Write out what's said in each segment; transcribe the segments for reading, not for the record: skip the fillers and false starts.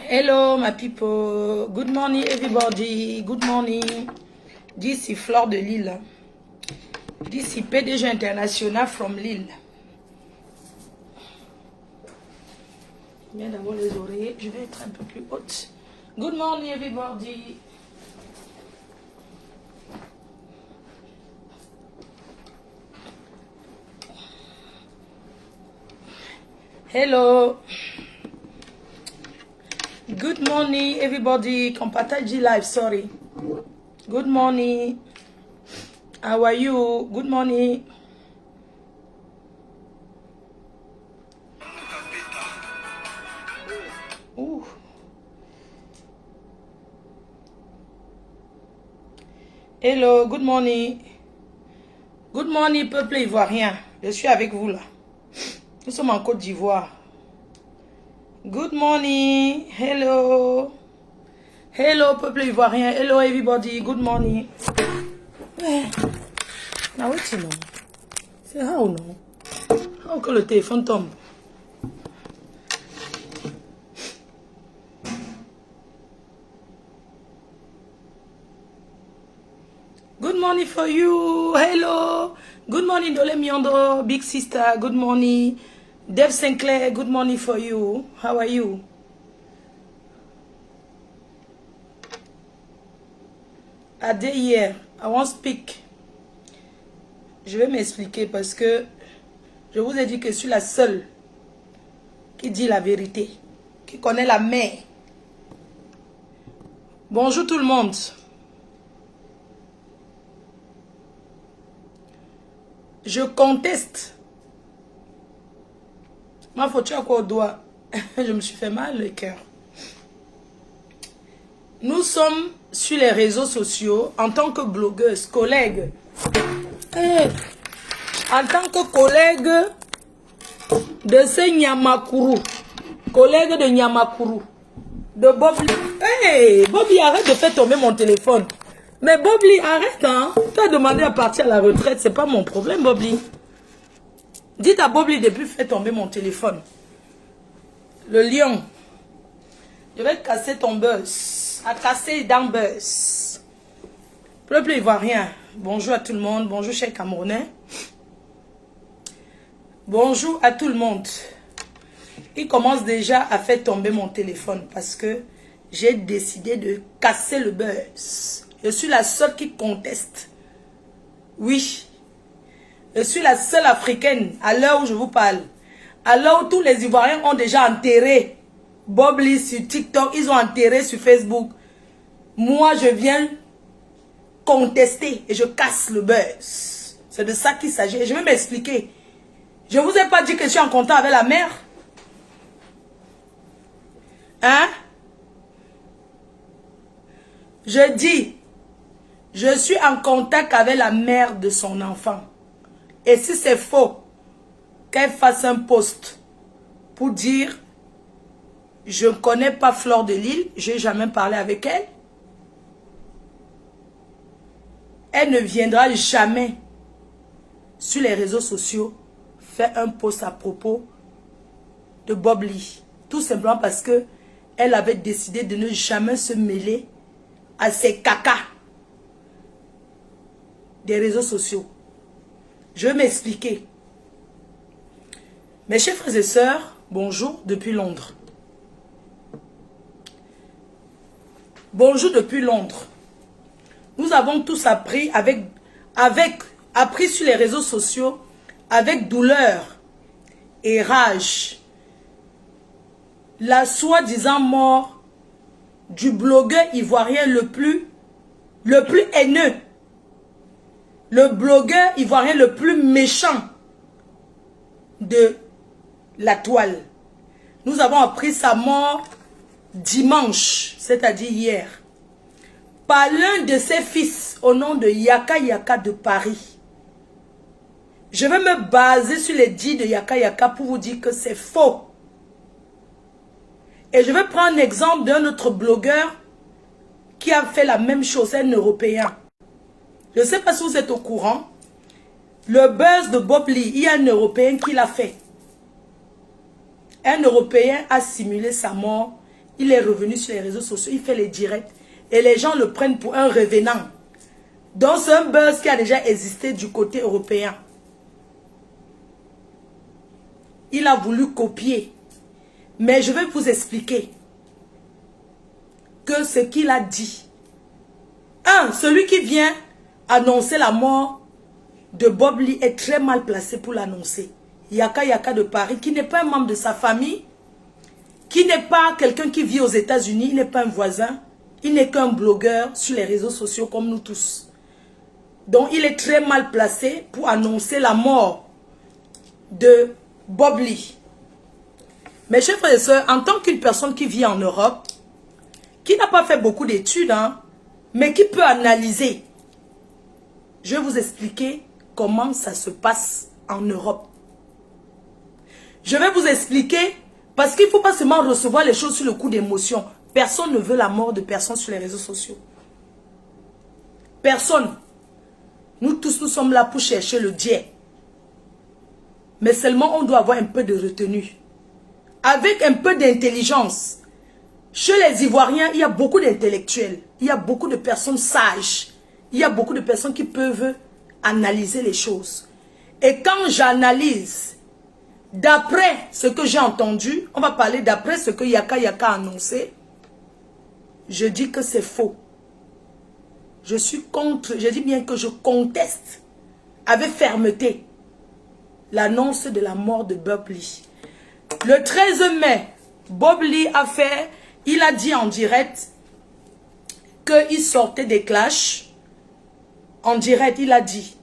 Hello, my people. Good morning, everybody. Good morning. This is Fleur de Lille. This is PDG International from Lille. Je viens d'avoir les oreilles. Je vais être un peu plus haute. Good morning, everybody. Hello. Good morning, everybody. Compataji live, sorry. Good morning. How are you? Good morning. Ouh. Hello, good morning. Good morning, peuple ivoirien. Je suis avec vous là. Nous sommes en Côte d'Ivoire. Good morning. Hello. Hello, peuple ivoirien. Hello, everybody. Good morning. Now, what's it? C'est how non? How que le téléphone tombe? Good morning for you. Hello. Good morning, Dole Miondo, big sister. Good morning. Dev Sinclair, good morning for you. How are you? Ade hier, I won't speak. Je vais m'expliquer parce que je vous ai dit que je suis la seule qui dit la vérité, qui connaît la mer. Bonjour tout le monde. Je conteste. Ma faute à quoi au doigt. Je me suis fait mal le cœur. Nous sommes sur les réseaux sociaux en tant que blogueuse, collègue. En tant que collègue de ce Nyamakuru. Collègue de Nyamakuru. De Bobli. Hey, Bobli, arrête de faire tomber mon téléphone. Mais Bobli, arrête, hein. Tu as demandé à partir à la retraite, c'est pas mon problème, Bobli. Dites à Bobli depuis faire tomber mon téléphone. Le lion. Je vais casser ton buzz. À casser dans buzz. Peuple ivoirien. Bonjour à tout le monde. Bonjour, chers Camerounais. Bonjour à tout le monde. Il commence déjà à faire tomber mon téléphone parce que j'ai décidé de casser le buzz. Je suis la seule qui conteste. Oui. Je suis la seule africaine à l'heure où je vous parle. À l'heure où tous les Ivoiriens ont déjà enterré Bobli sur TikTok, ils ont enterré sur Facebook. Moi, je viens contester et je casse le buzz. C'est de ça qu'il s'agit. Et je vais m'expliquer. Je ne vous ai pas dit que je suis en contact avec la mère. Hein? Je dis, je suis en contact avec la mère de son enfant. Et si c'est faux, qu'elle fasse un post pour dire je ne connais pas Fleur de Lille, je n'ai jamais parlé avec elle. Elle ne viendra jamais sur les réseaux sociaux faire un post à propos de Bobli. Tout simplement parce que elle avait décidé de ne jamais se mêler à ces cacas des réseaux sociaux. Je vais m'expliquer. Mes chers frères et sœurs, bonjour depuis Londres. Bonjour depuis Londres. Nous avons tous appris appris sur les réseaux sociaux avec douleur et rage la soi-disant mort du blogueur ivoirien le plus haineux. Le blogueur ivoirien le plus méchant de la toile. Nous avons appris sa mort dimanche, c'est-à-dire hier, par l'un de ses fils au nom de Yaka Yaka de Paris. Je vais me baser sur les dits de Yaka Yaka pour vous dire que c'est faux. Et je vais prendre l'exemple d'un autre blogueur qui a fait la même chose, un Européen. Je ne sais pas si vous êtes au courant. Le buzz de Bobli, il y a un Européen qui l'a fait. Un Européen a simulé sa mort il est revenu sur les réseaux sociaux, il fait les directs et les gens le prennent pour un revenant. Donc c'est un buzz qui a déjà existé du côté européen. Il a voulu copier. Mais je vais vous expliquer que ce qu'il a dit. Celui qui vient annoncer la mort de Bob Lee est très mal placé pour l'annoncer. Yaka Yaka de Paris, qui n'est pas un membre de sa famille, qui n'est pas quelqu'un qui vit aux États-Unis, il n'est pas un voisin, il n'est qu'un blogueur sur les réseaux sociaux comme nous tous. Donc il est très mal placé pour annoncer la mort de Bob Lee. Mes chers frères et sœurs, en tant qu'une personne qui vit en Europe, qui n'a pas fait beaucoup d'études, mais qui peut analyser, je vais vous expliquer comment ça se passe en Europe. Je vais vous expliquer, parce qu'il ne faut pas seulement recevoir les choses sur le coup d'émotion. Personne ne veut la mort de personne sur les réseaux sociaux. Personne. Nous tous, nous sommes là pour chercher le Dieu. Mais seulement on doit avoir un peu de retenue. Avec un peu d'intelligence. Chez les Ivoiriens, il y a beaucoup d'intellectuels. Il y a beaucoup de personnes sages. Il y a beaucoup de personnes qui peuvent analyser les choses. Et quand j'analyse, d'après ce que j'ai entendu, on va parler d'après ce que Yaka Yaka a annoncé, je dis que c'est faux. Je suis contre, je dis bien que je conteste avec fermeté l'annonce de la mort de Bob Lee. Le 13 mai, Bob Lee il a dit en direct qu'il sortait des clashs. En direct, il a dit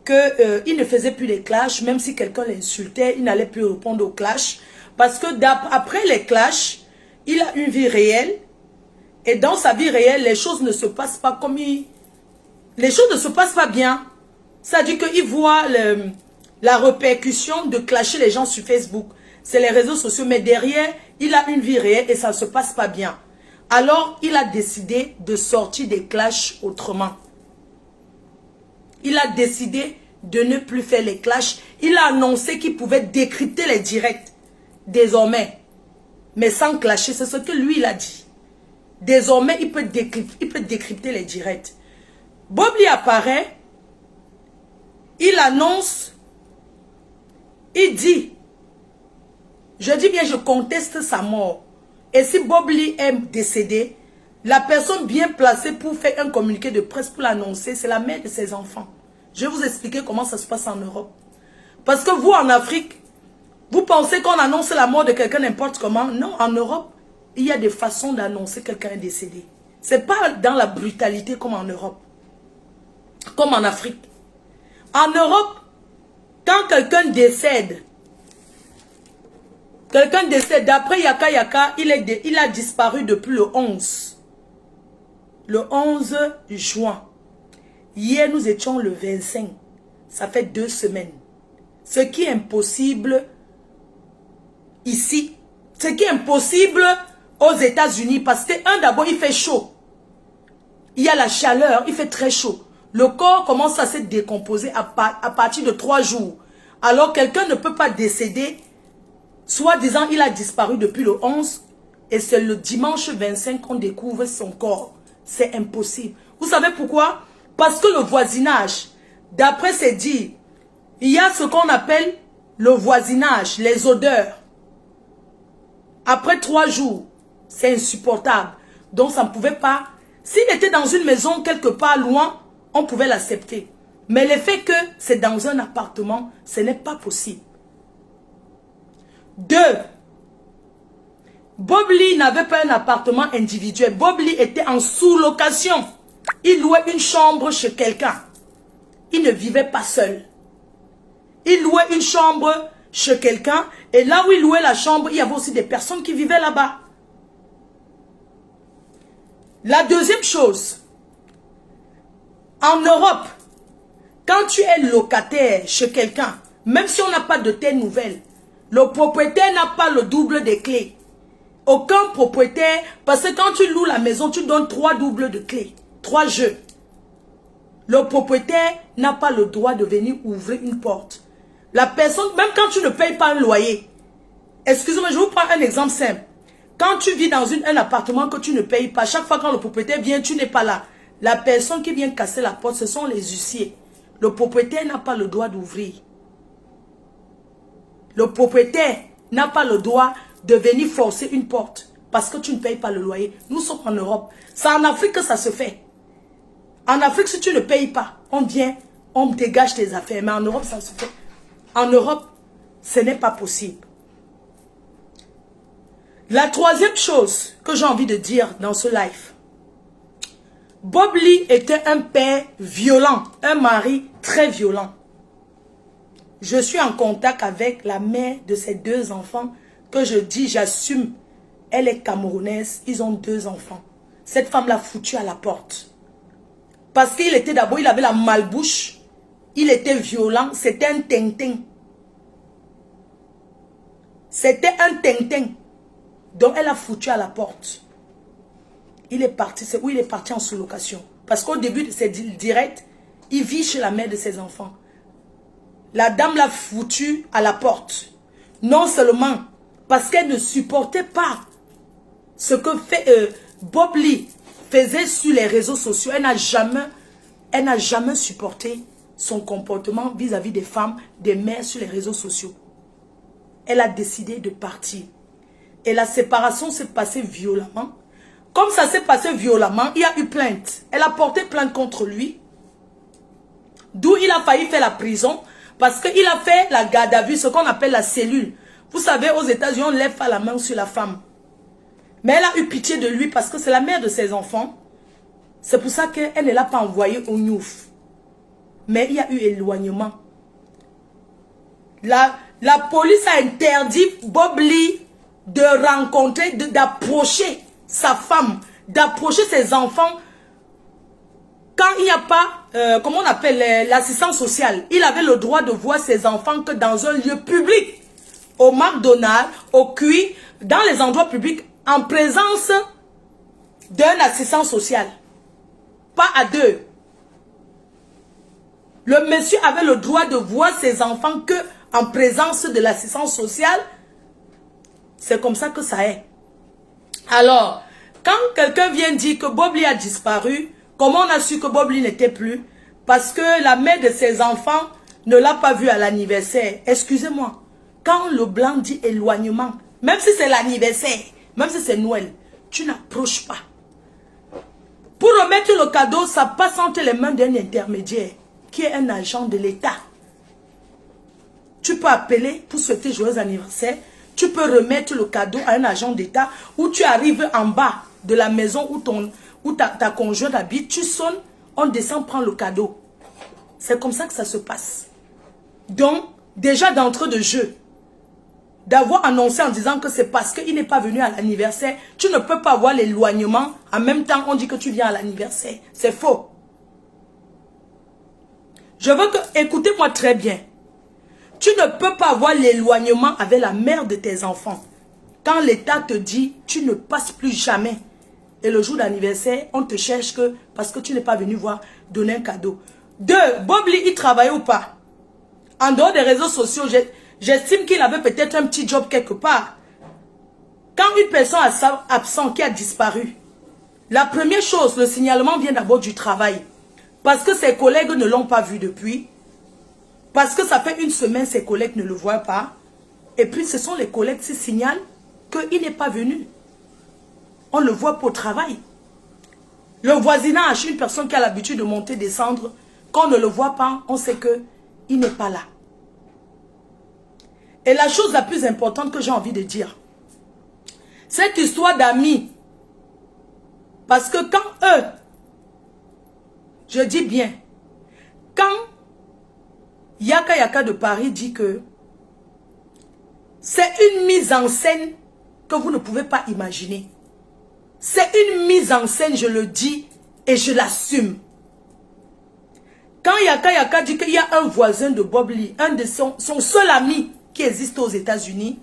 qu'il ne faisait plus des clashs, même si quelqu'un l'insultait, il n'allait plus répondre aux clashs. Parce que après les clashs, il a une vie réelle. Et dans sa vie réelle, les choses ne se passent pas comme il... Les choses ne se passent pas bien. C'est-à-dire qu'il voit la répercussion de clasher les gens sur Facebook. C'est les réseaux sociaux, mais derrière, il a une vie réelle et ça ne se passe pas bien. Alors, il a décidé de sortir des clashs autrement. Il a décidé de ne plus faire les clashs. Il a annoncé qu'il pouvait décrypter les directs désormais. Mais sans clasher, c'est ce que lui, il a dit. Désormais, il peut décrypter les directs. Bob Lee apparaît, il annonce, il dit, je dis bien, je conteste sa mort. Et si Bob Lee est décédé, la personne bien placée pour faire un communiqué de presse pour l'annoncer, c'est la mère de ses enfants. Je vais vous expliquer comment ça se passe en Europe. Parce que vous, en Afrique, vous pensez qu'on annonce la mort de quelqu'un n'importe comment. Non, en Europe, il y a des façons d'annoncer quelqu'un est décédé. Ce n'est pas dans la brutalité comme en Europe. Comme en Afrique. En Europe, quand quelqu'un décède, d'après Yaka Yaka, il a disparu depuis le 11. Le 11 juin. Hier, nous étions le 25. Ça fait 2 semaines. Ce qui est impossible ici. Ce qui est impossible aux États-Unis. Parce que, d'abord, il fait chaud. Il y a la chaleur, il fait très chaud. Le corps commence à se décomposer à partir de 3 jours. Alors, quelqu'un ne peut pas décéder. Soit disant, il a disparu depuis le 11. Et c'est le dimanche 25 qu'on découvre son corps. C'est impossible. Vous savez pourquoi? Parce que le voisinage, d'après ses dires, il y a ce qu'on appelle le voisinage, les odeurs. Après 3 jours, c'est insupportable. Donc ça ne pouvait pas... S'il était dans une maison quelque part loin, on pouvait l'accepter. Mais le fait que c'est dans un appartement, ce n'est pas possible. 2. Bob Lee n'avait pas un appartement individuel. Bob Lee était en sous-location. Il louait une chambre chez quelqu'un. Il ne vivait pas seul. Il louait une chambre chez quelqu'un. Et là où il louait la chambre, il y avait aussi des personnes qui vivaient là-bas. La deuxième chose. En Europe, quand tu es locataire chez quelqu'un, même si on n'a pas de tes nouvelles, le propriétaire n'a pas le double des clés. Aucun propriétaire, parce que quand tu loues la maison, tu donnes 3 doubles de clés. 3 jeux. Le propriétaire n'a pas le droit de venir ouvrir une porte. La personne, même quand tu ne payes pas un loyer, excusez-moi, je vous prends un exemple simple. Quand tu vis dans un appartement que tu ne payes pas, chaque fois quand le propriétaire vient, tu n'es pas là. La personne qui vient casser la porte, ce sont les huissiers. Le propriétaire n'a pas le droit d'ouvrir. Le propriétaire n'a pas le droit de venir forcer une porte parce que tu ne payes pas le loyer. Nous sommes en Europe. C'est en Afrique que ça se fait. En Afrique, si tu ne payes pas, on vient, on dégage tes affaires. Mais en Europe, ça se fait. En Europe, ce n'est pas possible. La troisième chose que j'ai envie de dire dans ce live. Bob Lee était un père violent, un mari très violent. Je suis en contact avec la mère de ces 2 enfants que je dis, j'assume. Elle est camerounaise, ils ont 2 enfants. Cette femme l'a foutu à la porte. Parce qu'il était d'abord, il avait la malbouche, il était violent, c'était un tintin. C'était un tintin. Donc elle a foutu à la porte. Il est parti, c'est où il est parti en sous-location. Parce qu'au début de ses directs, il vit chez la mère de ses enfants. La dame l'a foutu à la porte. Non seulement parce qu'elle ne supportait pas ce que Bob Lee faisait sur les réseaux sociaux. Elle n'a jamais supporté son comportement vis-à-vis des femmes, des mères sur les réseaux sociaux. Elle a décidé de partir. Et la séparation s'est passée violemment. Comme ça s'est passé violemment, il y a eu plainte. Elle a porté plainte contre lui. D'où il a failli faire la prison. Parce qu'il a fait la garde à vue, ce qu'on appelle la cellule. Vous savez, aux États-Unis, on ne lève pas la main sur la femme. Mais elle a eu pitié de lui parce que c'est la mère de ses enfants. C'est pour ça qu'elle ne l'a pas envoyé au Niouf. Mais il y a eu éloignement. La police a interdit Bob Lee de rencontrer, d'approcher sa femme, d'approcher ses enfants. Quand il n'y a pas, comment on appelle, l'assistance sociale, il avait le droit de voir ses enfants que dans un lieu public. Au McDonald's, au QI, dans les endroits publics, en présence d'un assistant social. Pas à 2. Le monsieur avait le droit de voir ses enfants que en présence de l'assistance sociale. C'est comme ça que ça est. Alors, quand quelqu'un vient dire que Bob Lee a disparu, comment on a su que Bob Lee n'était plus? Parce que la mère de ses enfants ne l'a pas vu à l'anniversaire. Excusez-moi. Quand le blanc dit éloignement, même si c'est l'anniversaire, même si c'est Noël, tu n'approches pas. Pour remettre le cadeau, ça passe entre les mains d'un intermédiaire qui est un agent de l'État. Tu peux appeler pour souhaiter joyeux anniversaire. Tu peux remettre le cadeau à un agent d'État ou tu arrives en bas de la maison où ta conjointe habite. Tu sonnes, on descend prendre le cadeau. C'est comme ça que ça se passe. Donc, déjà d'entrée de jeu, d'avoir annoncé en disant que c'est parce qu'il n'est pas venu à l'anniversaire, tu ne peux pas avoir l'éloignement. En même temps, on dit que tu viens à l'anniversaire. C'est faux. Je veux que, écoutez-moi très bien. Tu ne peux pas avoir l'éloignement avec la mère de tes enfants. Quand l'État te dit, tu ne passes plus jamais. Et le jour d'anniversaire, on te cherche que parce que tu n'es pas venu voir, donner un cadeau. 2, Bob Lee, il travaille ou pas? En dehors des réseaux sociaux, j'estime qu'il avait peut-être un petit job quelque part. Quand une personne absente qui a disparu, la première chose, le signalement vient d'abord du travail. Parce que ses collègues ne l'ont pas vu depuis. Parce que ça fait 1 semaine, ses collègues ne le voient pas. Et puis ce sont les collègues qui signalent qu'il n'est pas venu. On le voit pour travail. Le voisinage, une personne qui a l'habitude de monter, descendre, quand on ne le voit pas, on sait qu'il n'est pas là. Et la chose la plus importante que j'ai envie de dire, cette histoire d'amis, parce que quand eux, je dis bien, quand Yaka Yaka de Paris dit que c'est une mise en scène que vous ne pouvez pas imaginer. C'est une mise en scène, je le dis et je l'assume. Quand Yaka Yaka dit qu'il y a un voisin de Bob Lee, un de son seul ami qui existe aux États-Unis,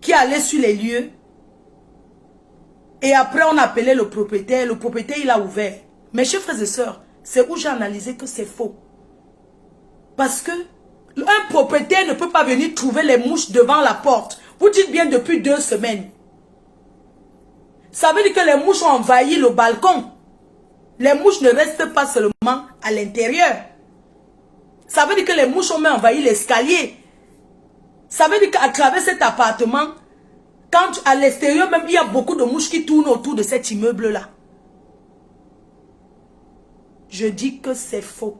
qui allait sur les lieux, et après on appelait le propriétaire il a ouvert. Mes chers frères et sœurs, c'est où j'ai analysé que c'est faux. Parce que un propriétaire ne peut pas venir trouver les mouches devant la porte. Vous dites bien depuis 2 semaines. Ça veut dire que les mouches ont envahi le balcon. Les mouches ne restent pas seulement à l'intérieur. Ça veut dire que les mouches ont même envahi l'escalier. Ça veut dire qu'à travers cet appartement, quand à l'extérieur même, il y a beaucoup de mouches qui tournent autour de cet immeuble-là. Je dis que c'est faux.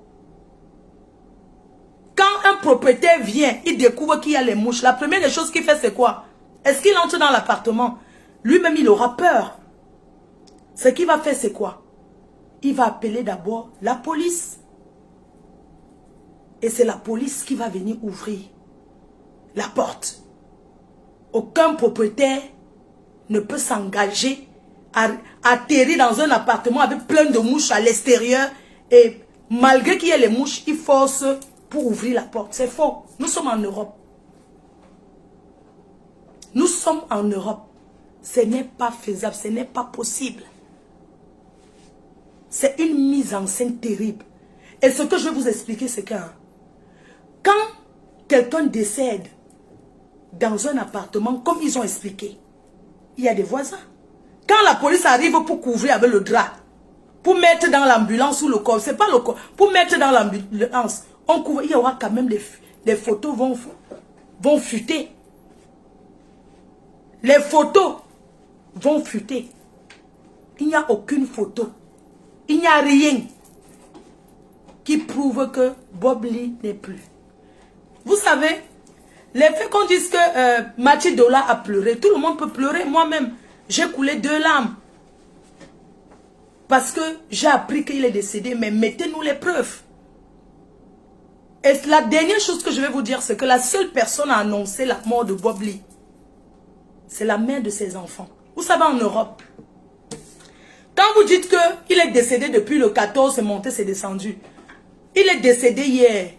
Quand un propriétaire vient, il découvre qu'il y a les mouches. La première des choses qu'il fait, c'est quoi? Est-ce qu'il entre dans l'appartement? Lui-même, il aura peur. Ce qu'il va faire, c'est quoi? Il va appeler d'abord la police. Et c'est la police qui va venir ouvrir la porte. Aucun propriétaire ne peut s'engager à atterrir dans un appartement avec plein de mouches à l'extérieur. Et malgré qu'il y ait les mouches, il force pour ouvrir la porte. C'est faux. Nous sommes en Europe. Nous sommes en Europe. Ce n'est pas faisable, ce n'est pas possible. C'est une mise en scène terrible. Et ce que je vais vous expliquer, c'est que quand quelqu'un décède dans un appartement, comme ils ont expliqué, il y a des voisins. Quand la police arrive pour couvrir avec le drap, pour mettre dans l'ambulance ou le corps, c'est pas le corps, pour mettre dans l'ambulance, on couvre, il y aura quand même les photos vont fuiter. Les photos vont fuiter. Il n'y a aucune photo. Il n'y a rien qui prouve que Bob Lee n'est plus. Vous savez, les faits qu'on dise que Mathieu Dola a pleuré, tout le monde peut pleurer. Moi-même, j'ai coulé 2 larmes. Parce que j'ai appris qu'il est décédé, mais mettez-nous les preuves. Et la dernière chose que je vais vous dire, c'est que la seule personne à annoncer la mort de Bob Lee, c'est la mère de ses enfants. Vous savez, en Europe, quand vous dites qu'il est décédé depuis le 14, c'est monté, c'est descendu. Il est décédé hier.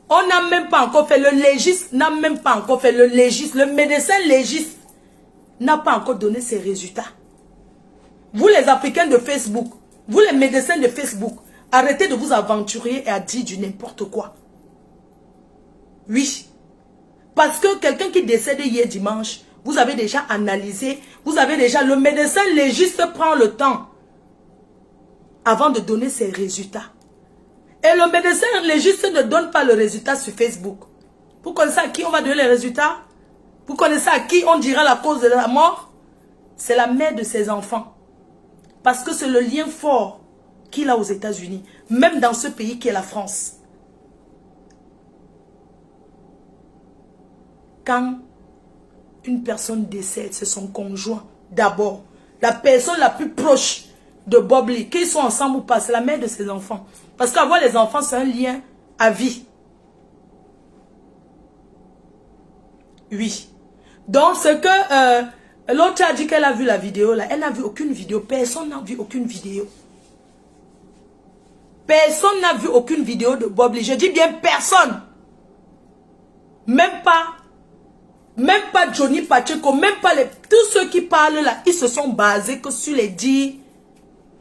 On n'a même pas encore fait, le légiste n'a même pas encore fait, le médecin légiste n'a pas encore donné ses résultats. Vous les Africains de Facebook, vous les médecins de Facebook, arrêtez de vous aventurer et à dire du n'importe quoi. Oui. Parce que quelqu'un qui décède hier dimanche, vous avez déjà analysé, vous avez déjà, le médecin légiste prend le temps avant de donner ses résultats. Et le médecin légiste ne donne pas le résultat sur Facebook. Vous connaissez à qui on va donner les résultats? Vous connaissez à qui on dira la cause de la mort? C'est la mère de ses enfants. Parce que c'est le lien fort qu'il a aux États-Unis, même dans ce pays qui est la France. Quand une personne décède, c'est son conjoint d'abord. La personne la plus proche de Bob Lee, qu'ils soient ensemble ou pas, c'est la mère de ses enfants. Parce qu'avoir les enfants, c'est un lien à vie. Oui. Donc, ce que l'autre a dit qu'elle a vu la vidéo, là, elle n'a vu aucune vidéo. Personne n'a vu aucune vidéo. Personne n'a vu aucune vidéo de Bob Lee. Je dis bien personne. Même pas Johnny Pacheco, même pas tous ceux qui parlent là, ils se sont basés que sur les dires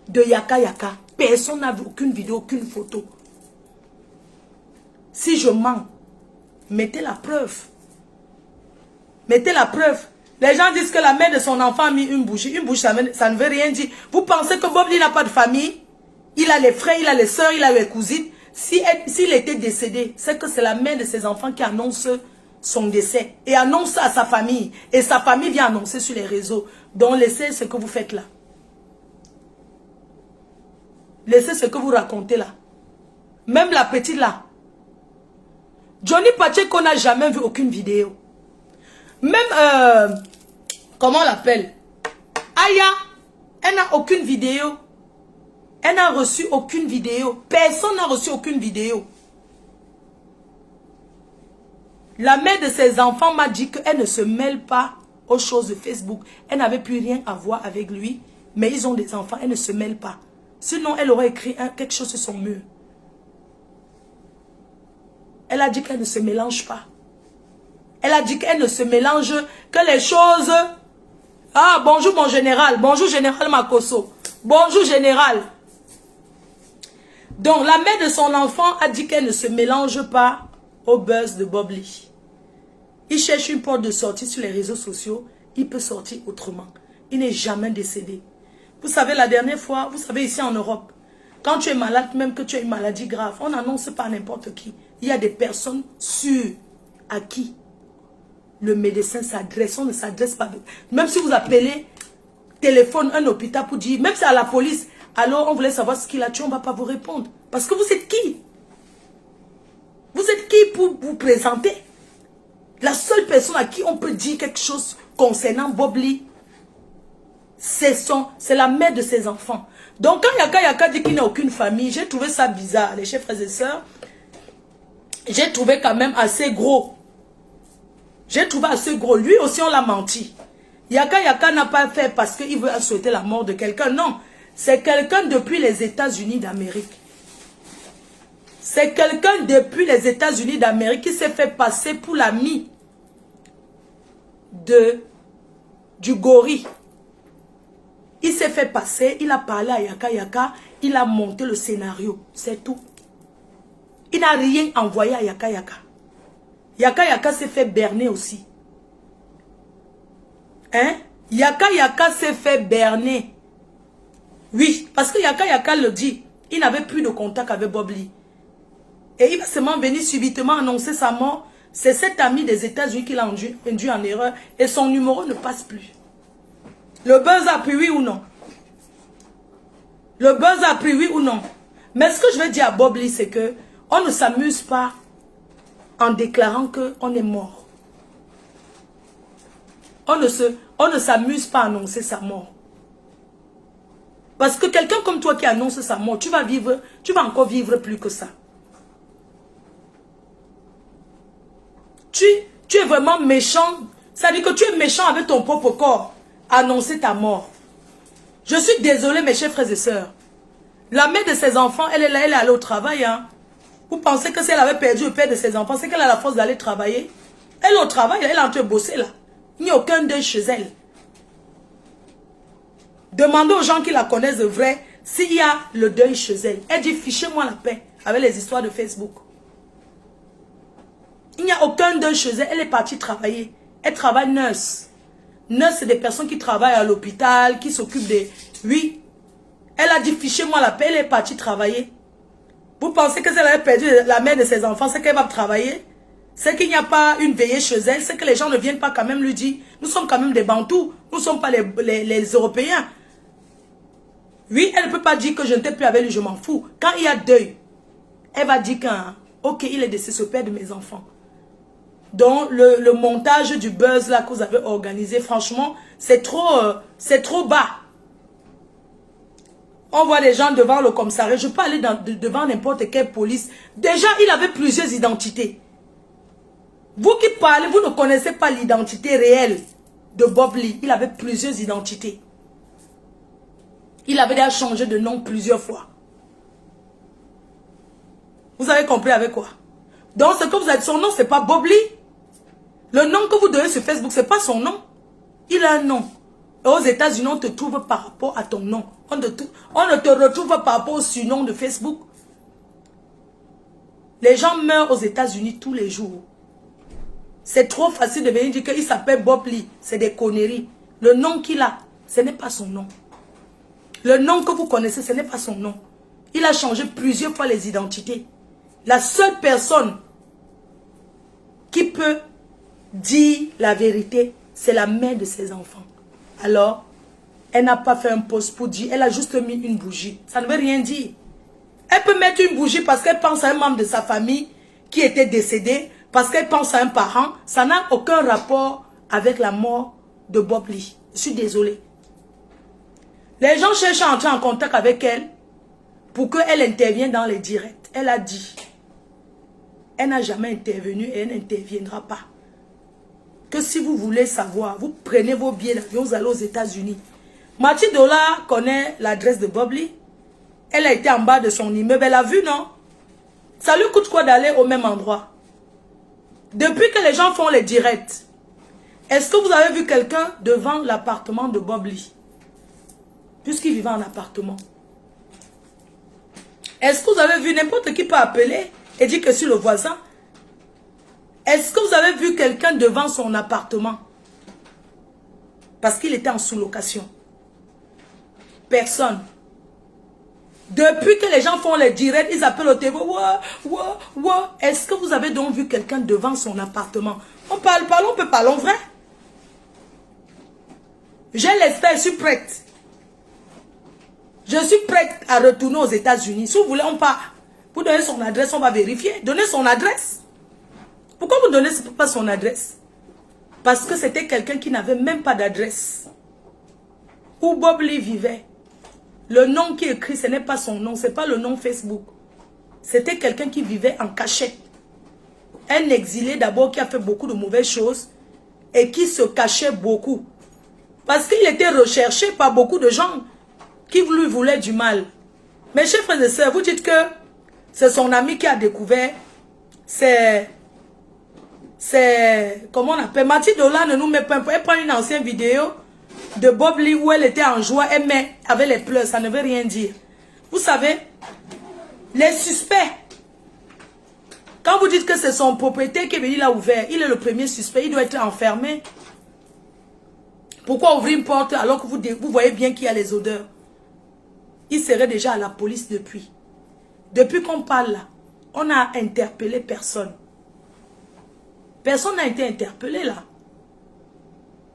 de Yaka Yaka. Personne n'a vu aucune vidéo, aucune photo. Si je mens, mettez la preuve. Mettez la preuve. Les gens disent que la mère de son enfant a mis une bougie. Une bougie, ça ne veut rien dire. Vous pensez que Bob Lee n'a pas de famille? Il a les frères, il a les soeurs, il a les cousines. S'il était décédé, c'est que c'est la mère de ses enfants qui annonce son décès. Et annonce à sa famille. Et sa famille vient annoncer sur les réseaux. Donc laissez ce que vous faites là. Laissez ce que vous racontez là. Même la petite là. Johnny Pacheco n'a jamais vu aucune vidéo. Même, comment on l'appelle? Aya, elle n'a aucune vidéo. Elle n'a reçu aucune vidéo. Personne n'a reçu aucune vidéo. La mère de ses enfants m'a dit qu'elle ne se mêle pas aux choses de Facebook. Elle n'avait plus rien à voir avec lui. Mais ils ont des enfants, elle ne se mêle pas. Sinon, elle aurait écrit quelque chose sur son mur. Elle a dit qu'elle ne se mélange pas. Elle a dit qu'elle ne se mélange que les choses. Ah, bonjour mon général. Bonjour général Makoso. Bonjour général. Donc, la mère de son enfant a dit qu'elle ne se mélange pas au buzz de Bob Lee. Il cherche une porte de sortie sur les réseaux sociaux. il peut sortir autrement. Il n'est jamais décédé. Vous savez, la dernière fois, vous savez, ici en Europe, quand tu es malade, même que tu as une maladie grave, on n'annonce pas n'importe qui. Il y a des personnes sûres à qui le médecin s'adresse. On ne s'adresse pas. Même si vous appelez, téléphone, un hôpital pour dire, même si c'est à la police, alors on voulait savoir ce qu'il a tué, on ne va pas vous répondre. Parce que vous êtes qui? Vous êtes qui pour vous présenter? La seule personne à qui on peut dire quelque chose concernant Bob Lee, c'est la mère de ses enfants. Donc quand Yaka dit qu'il n'a aucune famille, j'ai trouvé ça bizarre. Les chers frères et sœurs, j'ai trouvé quand même assez gros. J'ai trouvé assez gros. Lui aussi, on l'a menti. Yaka n'a pas fait parce qu'il veut souhaiter la mort de quelqu'un. Non, c'est quelqu'un depuis les États-Unis d'Amérique. C'est quelqu'un depuis les États-Unis d'Amérique qui s'est fait passer pour l'ami du gorille. Il s'est fait passer, il a parlé à Yaka, il a monté le scénario, c'est tout. Il n'a rien envoyé à Yaka. Yaka s'est fait berner aussi. Hein? Yaka s'est fait berner. Oui, parce que Yaka le dit, il n'avait plus de contact avec Bob Lee. Et il va seulement venir subitement annoncer sa mort. C'est cet ami des États-Unis qui l'a induit en erreur et son numéro ne passe plus. Le buzz a pris, oui ou non? Le buzz a pris, oui ou non? Mais ce que je veux dire à Bob Lee, c'est que on ne s'amuse pas en déclarant qu'on est mort. On ne s'amuse pas à annoncer sa mort. Parce que quelqu'un comme toi qui annonce sa mort, tu vas encore vivre plus que ça. Tu es vraiment méchant. Ça veut dire que tu es méchant avec ton propre corps. Annoncer ta mort. Je suis désolée, mes chers frères et sœurs. La mère de ses enfants, elle est là, elle est allée au travail. Hein. Vous pensez que si elle avait perdu le père de ses enfants, c'est qu'elle a la force d'aller travailler? Elle est au travail, elle est en train de bosser là. Il n'y a aucun deuil chez elle. Demandez aux gens qui la connaissent de vrai s'il y a le deuil chez elle. Elle dit, fichez-moi la paix avec les histoires de Facebook. Il n'y a aucun deuil chez elle. Elle est partie travailler. Elle travaille nurse. Nurse, c'est des personnes qui travaillent à l'hôpital, qui s'occupent des... Oui. Elle a dit, fichez-moi la paix. Elle est partie travailler. Vous pensez que si elle avait perdu la mère de ses enfants, c'est qu'elle va travailler? C'est qu'il n'y a pas une veillée chez elle. C'est que les gens ne viennent pas quand même lui dire, nous sommes quand même des Bantous. Nous ne sommes pas les Européens. Oui, elle ne peut pas dire que je ne t'ai plus avec lui, je m'en fous. Quand il y a deuil, elle va dire ok, il est décédé, ce père de mes enfants. Donc, le montage du buzz là que vous avez organisé, franchement, c'est trop bas. On voit les gens devant le commissariat. Je peux aller devant n'importe quelle police. Déjà, il avait plusieurs identités. Vous qui parlez, vous ne connaissez pas l'identité réelle de Bob Lee. Il avait plusieurs identités. Il avait déjà changé de nom plusieurs fois. Vous avez compris avec quoi? Donc, ce que vous avez dit, son nom, ce n'est pas Bob Lee. Le nom que vous donnez sur Facebook, ce n'est pas son nom. Il a un nom. Et aux États-Unis, on te trouve par rapport à ton nom. On ne te retrouve pas par rapport au surnom de Facebook. Les gens meurent aux États-Unis tous les jours. C'est trop facile de venir dire qu'il s'appelle Bob Lee. C'est des conneries. Le nom qu'il a, ce n'est pas son nom. Le nom que vous connaissez, ce n'est pas son nom. Il a changé plusieurs fois les identités. La seule personne qui peut dire la vérité, c'est la mère de ses enfants. Alors, elle n'a pas fait un post pour dire, elle a juste mis une bougie. Ça ne veut rien dire. Elle peut mettre une bougie parce qu'elle pense à un membre de sa famille qui était décédé, parce qu'elle pense à un parent. Ça n'a aucun rapport avec la mort de Bob Lee. Je suis désolée. Les gens cherchent à entrer en contact avec elle pour qu'elle intervienne dans les directs. Elle a dit, elle n'a jamais intervenu et elle n'interviendra pas. Que si vous voulez savoir, vous prenez vos billets d'avion, vous allez aux États-Unis. Mathilde Ola connaît l'adresse de Bob Lee. Elle a été en bas de son immeuble, elle a vu, non? Ça lui coûte quoi d'aller au même endroit? Depuis que les gens font les directs, est-ce que vous avez vu quelqu'un devant l'appartement de Bob Lee? Puisqu'il vivait en appartement. Est-ce que vous avez vu n'importe qui peut appeler et dire que c'est le voisin? Est-ce que vous avez vu quelqu'un devant son appartement? Parce qu'il était en sous-location. Personne. Depuis que les gens font les directs, ils appellent au téléphone. Est-ce que vous avez donc vu quelqu'un devant son appartement? On parle, parlons vrai. J'ai l'esprit, je suis prête. Je suis prête à retourner aux États-Unis. Si vous voulez, on part. Vous donnez son adresse, on va vérifier. Donnez son adresse. Pourquoi vous ne donnez pas son adresse? Parce que c'était quelqu'un qui n'avait même pas d'adresse. Où Bob Lee vivait. Le nom qui est écrit, ce n'est pas son nom, ce n'est pas le nom Facebook. C'était quelqu'un qui vivait en cachette. Un exilé d'abord qui a fait beaucoup de mauvaises choses et qui se cachait beaucoup. Parce qu'il était recherché par beaucoup de gens qui lui voulaient du mal. Mes chers frères et sœurs, vous dites que c'est son ami qui a découvert, c'est comment on appelle, Mathilde Ola ne nous met pas, elle prend une ancienne vidéo de Bob Lee où elle était en joie, elle met avec les pleurs, ça ne veut rien dire. Vous savez, les suspects, quand vous dites que c'est son propriétaire qui est venu l'a ouvert, il est le premier suspect, il doit être enfermé. Pourquoi ouvrir une porte alors que vous voyez bien qu'il y a les odeurs? Il serait déjà à la police depuis. Depuis qu'on parle là, on n'a interpellé personne. Personne n'a été interpellé là.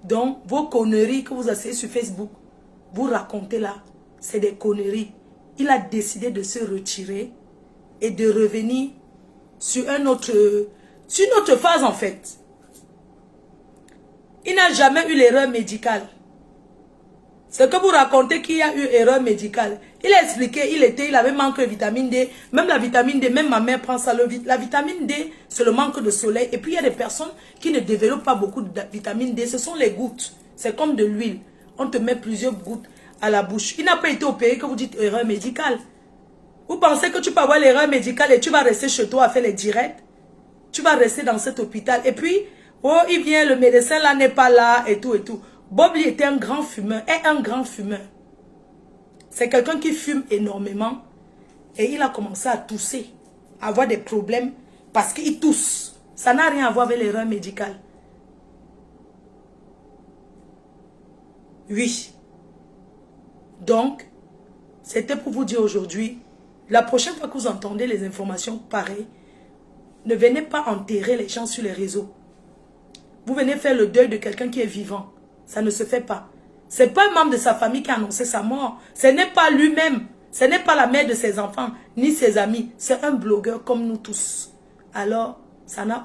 Donc, vos conneries que vous asseyez sur Facebook, vous racontez là, c'est des conneries. Il a décidé de se retirer et de revenir sur une autre phase en fait. Il n'a jamais eu l'erreur médicale. Ce que vous racontez qu'il y a eu erreur médicale. Il a expliqué, il avait manque de vitamine D. Même la vitamine D, même ma mère prend ça. La vitamine D, c'est le manque de soleil. Et puis il y a des personnes qui ne développent pas beaucoup de vitamine D. Ce sont les gouttes. C'est comme de l'huile. On te met plusieurs gouttes à la bouche. Il n'a pas été opéré que vous dites erreur médicale. Vous pensez que tu peux avoir l'erreur médicale et tu vas rester chez toi à faire les directs? Tu vas rester dans cet hôpital. Et puis, oh, il vient, le médecin là n'est pas là et tout et tout. Bob Lee était un grand fumeur, est un grand fumeur. C'est quelqu'un qui fume énormément et il a commencé à tousser, à avoir des problèmes parce qu'il tousse. Ça n'a rien à voir avec l'erreur médicale. Oui. Donc, c'était pour vous dire aujourd'hui, la prochaine fois que vous entendez les informations pareilles, ne venez pas enterrer les gens sur les réseaux. Vous venez faire le deuil de quelqu'un qui est vivant. Ça ne se fait pas. Ce n'est pas un membre de sa famille qui a annoncé sa mort. Ce n'est pas lui-même. Ce n'est pas la mère de ses enfants, ni ses amis. C'est un blogueur comme nous tous. Alors, ça n'a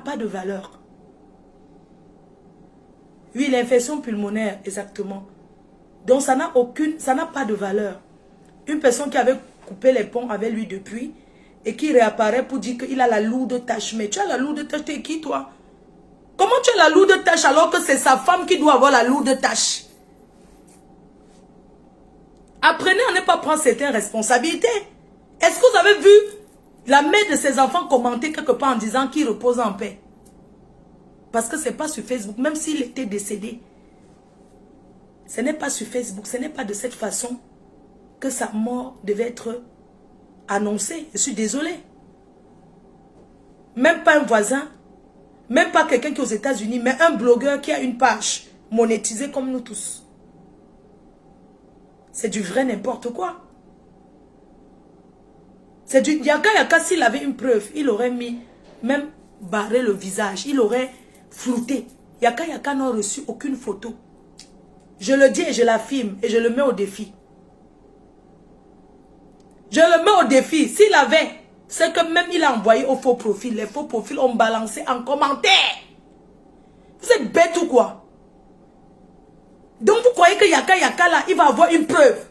pas de valeur. Oui, l'infection pulmonaire, exactement. Donc, ça n'a pas de valeur. Une personne qui avait coupé les ponts avec lui depuis et qui réapparaît pour dire qu'il a la lourde tâche. Mais tu as la lourde tâche, t'es qui toi? Comment tu as la lourde tâche alors que c'est sa femme qui doit avoir la lourde tâche? Apprenez à ne pas prendre certaines responsabilités. Est-ce que vous avez vu la mère de ses enfants commenter quelque part en disant qu'il repose en paix? Parce que ce n'est pas sur Facebook, même s'il était décédé. Ce n'est pas sur Facebook, ce n'est pas de cette façon que sa mort devait être annoncée. Je suis désolée. Même pas un voisin. Même pas quelqu'un qui est aux États-Unis, mais un blogueur qui a une page monétisée comme nous tous. C'est du vrai n'importe quoi. C'est du yaka s'il avait une preuve, il aurait mis, même barré le visage, il aurait flouté. Yaka n'a reçu aucune photo. Je le dis et je l'affirme et je le mets au défi. Je le mets au défi. S'il avait... C'est que même il a envoyé au faux profil. Les faux profils ont balancé en commentaire. Vous êtes bête ou quoi? Donc vous croyez que Yaka là, il va avoir une preuve.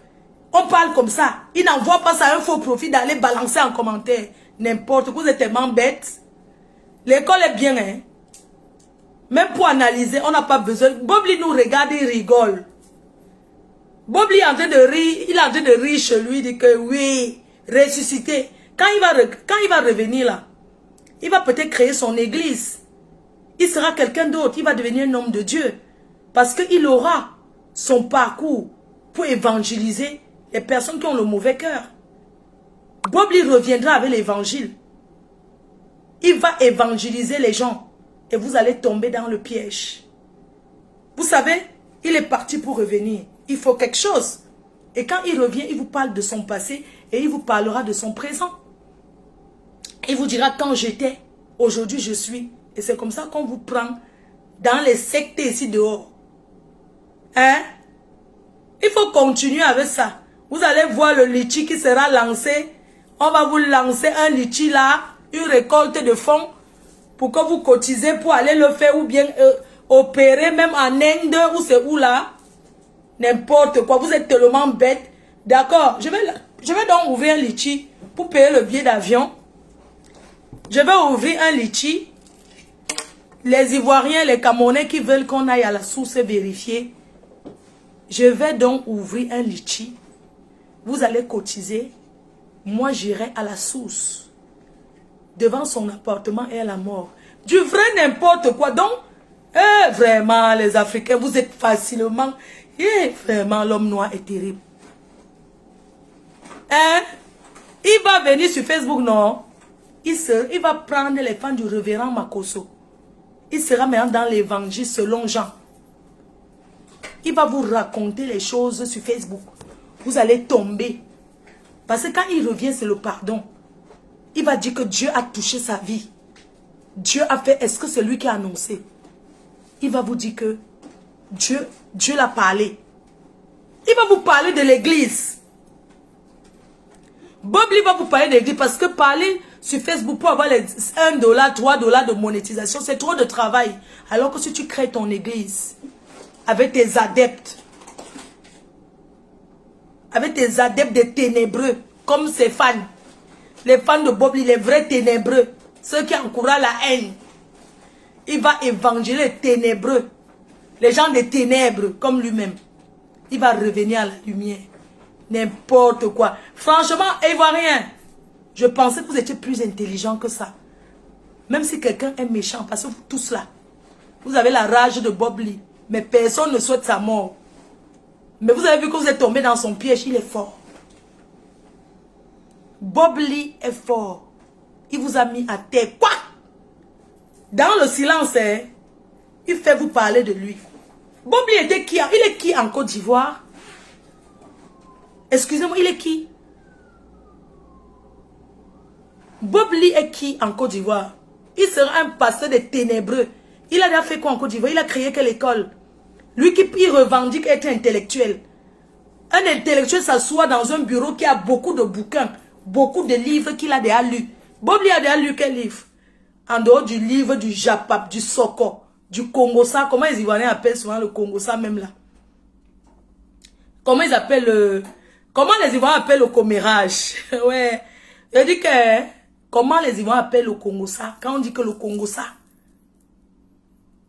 On parle comme ça. Il n'envoie pas ça à un faux profil d'aller balancer en commentaire. N'importe quoi, vous êtes tellement bête. L'école est bien, hein. Même pour analyser, on n'a pas besoin. Bob Lee nous regarde, il rigole. Bob Lee est en train de rire. Il est en train de rire chez lui. Il dit que oui, ressuscité. Quand il va revenir là, il va peut-être créer son église. Il sera quelqu'un d'autre. Il va devenir un homme de Dieu. Parce qu'il aura son parcours pour évangéliser les personnes qui ont le mauvais cœur. Bob Lee reviendra avec l'évangile. Il va évangéliser les gens. Et vous allez tomber dans le piège. Vous savez, il est parti pour revenir. Il faut quelque chose. Et quand il revient, il vous parle de son passé et il vous parlera de son présent. Il vous dira quand j'étais, aujourd'hui je suis. Et c'est comme ça qu'on vous prend dans les sectes ici dehors. Hein? Il faut continuer avec ça. Vous allez voir le litchi qui sera lancé. On va vous lancer un litchi là, une récolte de fonds pour que vous cotisez pour aller le faire ou bien opérer même en Inde ou c'est où là. N'importe quoi, vous êtes tellement bête. D'accord, je vais donc ouvrir un litchi pour payer le billet d'avion. Je vais ouvrir un litchi. Les Ivoiriens, les Camerounais qui veulent qu'on aille à la source vérifier. Je vais donc ouvrir un litchi. Vous allez cotiser. Moi, j'irai à la source. Devant son appartement et à la mort. Du vrai n'importe quoi. Donc, vraiment, les Africains, vous êtes facilement... vraiment, l'homme noir est terrible. Hein? Il va venir sur Facebook, non? Il va prendre les fans du révérend Makosso. Il sera maintenant dans l'évangile selon Jean. Il va vous raconter les choses sur Facebook. Vous allez tomber. Parce que quand il revient, c'est le pardon. Il va dire que Dieu a touché sa vie. Dieu a fait, est-ce que c'est lui qui a annoncé? Il va vous dire que Dieu l'a parlé. Il va vous parler de l'église. Bob Lee va vous parler de l'église parce que parler sur Facebook pour avoir les 1 dollar, 3 dollars de monétisation, c'est trop de travail. Alors que si tu crées ton église avec tes adeptes des ténébreux, comme ses fans, les fans de Bob Lee, les vrais ténébreux, ceux qui encouragent la haine, il va évangéliser les ténébreux, les gens des ténèbres comme lui-même. Il va revenir à la lumière. N'importe quoi. Franchement, Ivoirien, je pensais que vous étiez plus intelligent que ça. Même si quelqu'un est méchant, parce que vous tous là, vous avez la rage de Bob Lee, mais personne ne souhaite sa mort. Mais vous avez vu que vous êtes tombé dans son piège, il est fort. Bob Lee est fort. Il vous a mis à terre. Quoi? Dans le silence, hein, il fait vous parler de lui. Bob Lee était qui? Il est qui en Côte d'Ivoire? Excusez-moi, il est qui? Bob Lee est qui en Côte d'Ivoire? Il sera un pasteur des ténébreux. Il a déjà fait quoi en Côte d'Ivoire? Il a créé quelle école? Lui qui revendique être intellectuel. Un intellectuel s'assoit dans un bureau qui a beaucoup de bouquins, beaucoup de livres qu'il a déjà lus. Bob Lee a déjà lu quel livre? En dehors du livre du Japap, du Soko, du Congossa. Comment les Ivoiriens appellent souvent le Congossa même là? Comment ils appellent comment les Ivoiriens appellent le commérage? Ouais. Je dis que... Comment les Ivoiriens appellent le Congossa? Quand on dit que le Congossa,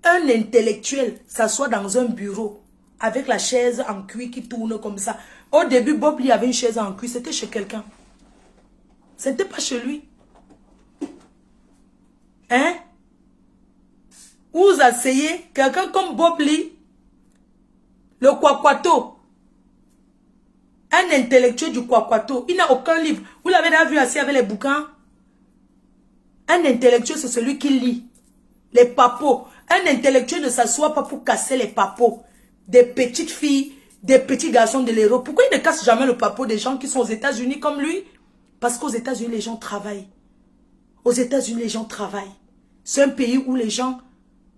un intellectuel s'assoit dans un bureau avec la chaise en cuir qui tourne comme ça. Au début, Bob Lee avait une chaise en cuir. C'était chez quelqu'un. C'était pas chez lui. Hein? Vous asseyez quelqu'un comme Bob Lee, le Kwakwato, un intellectuel du Kwakwato, il n'a aucun livre. Vous l'avez déjà vu assis avec les bouquins? Un intellectuel, c'est celui qui lit. Les papos. Un intellectuel ne s'assoit pas pour casser les papos. Des petites filles, des petits garçons de l'héros. Pourquoi il ne casse jamais le papo des gens qui sont aux États-Unis comme lui? Parce qu'aux États-Unis, les gens travaillent. Aux États-Unis, les gens travaillent. C'est un pays où les gens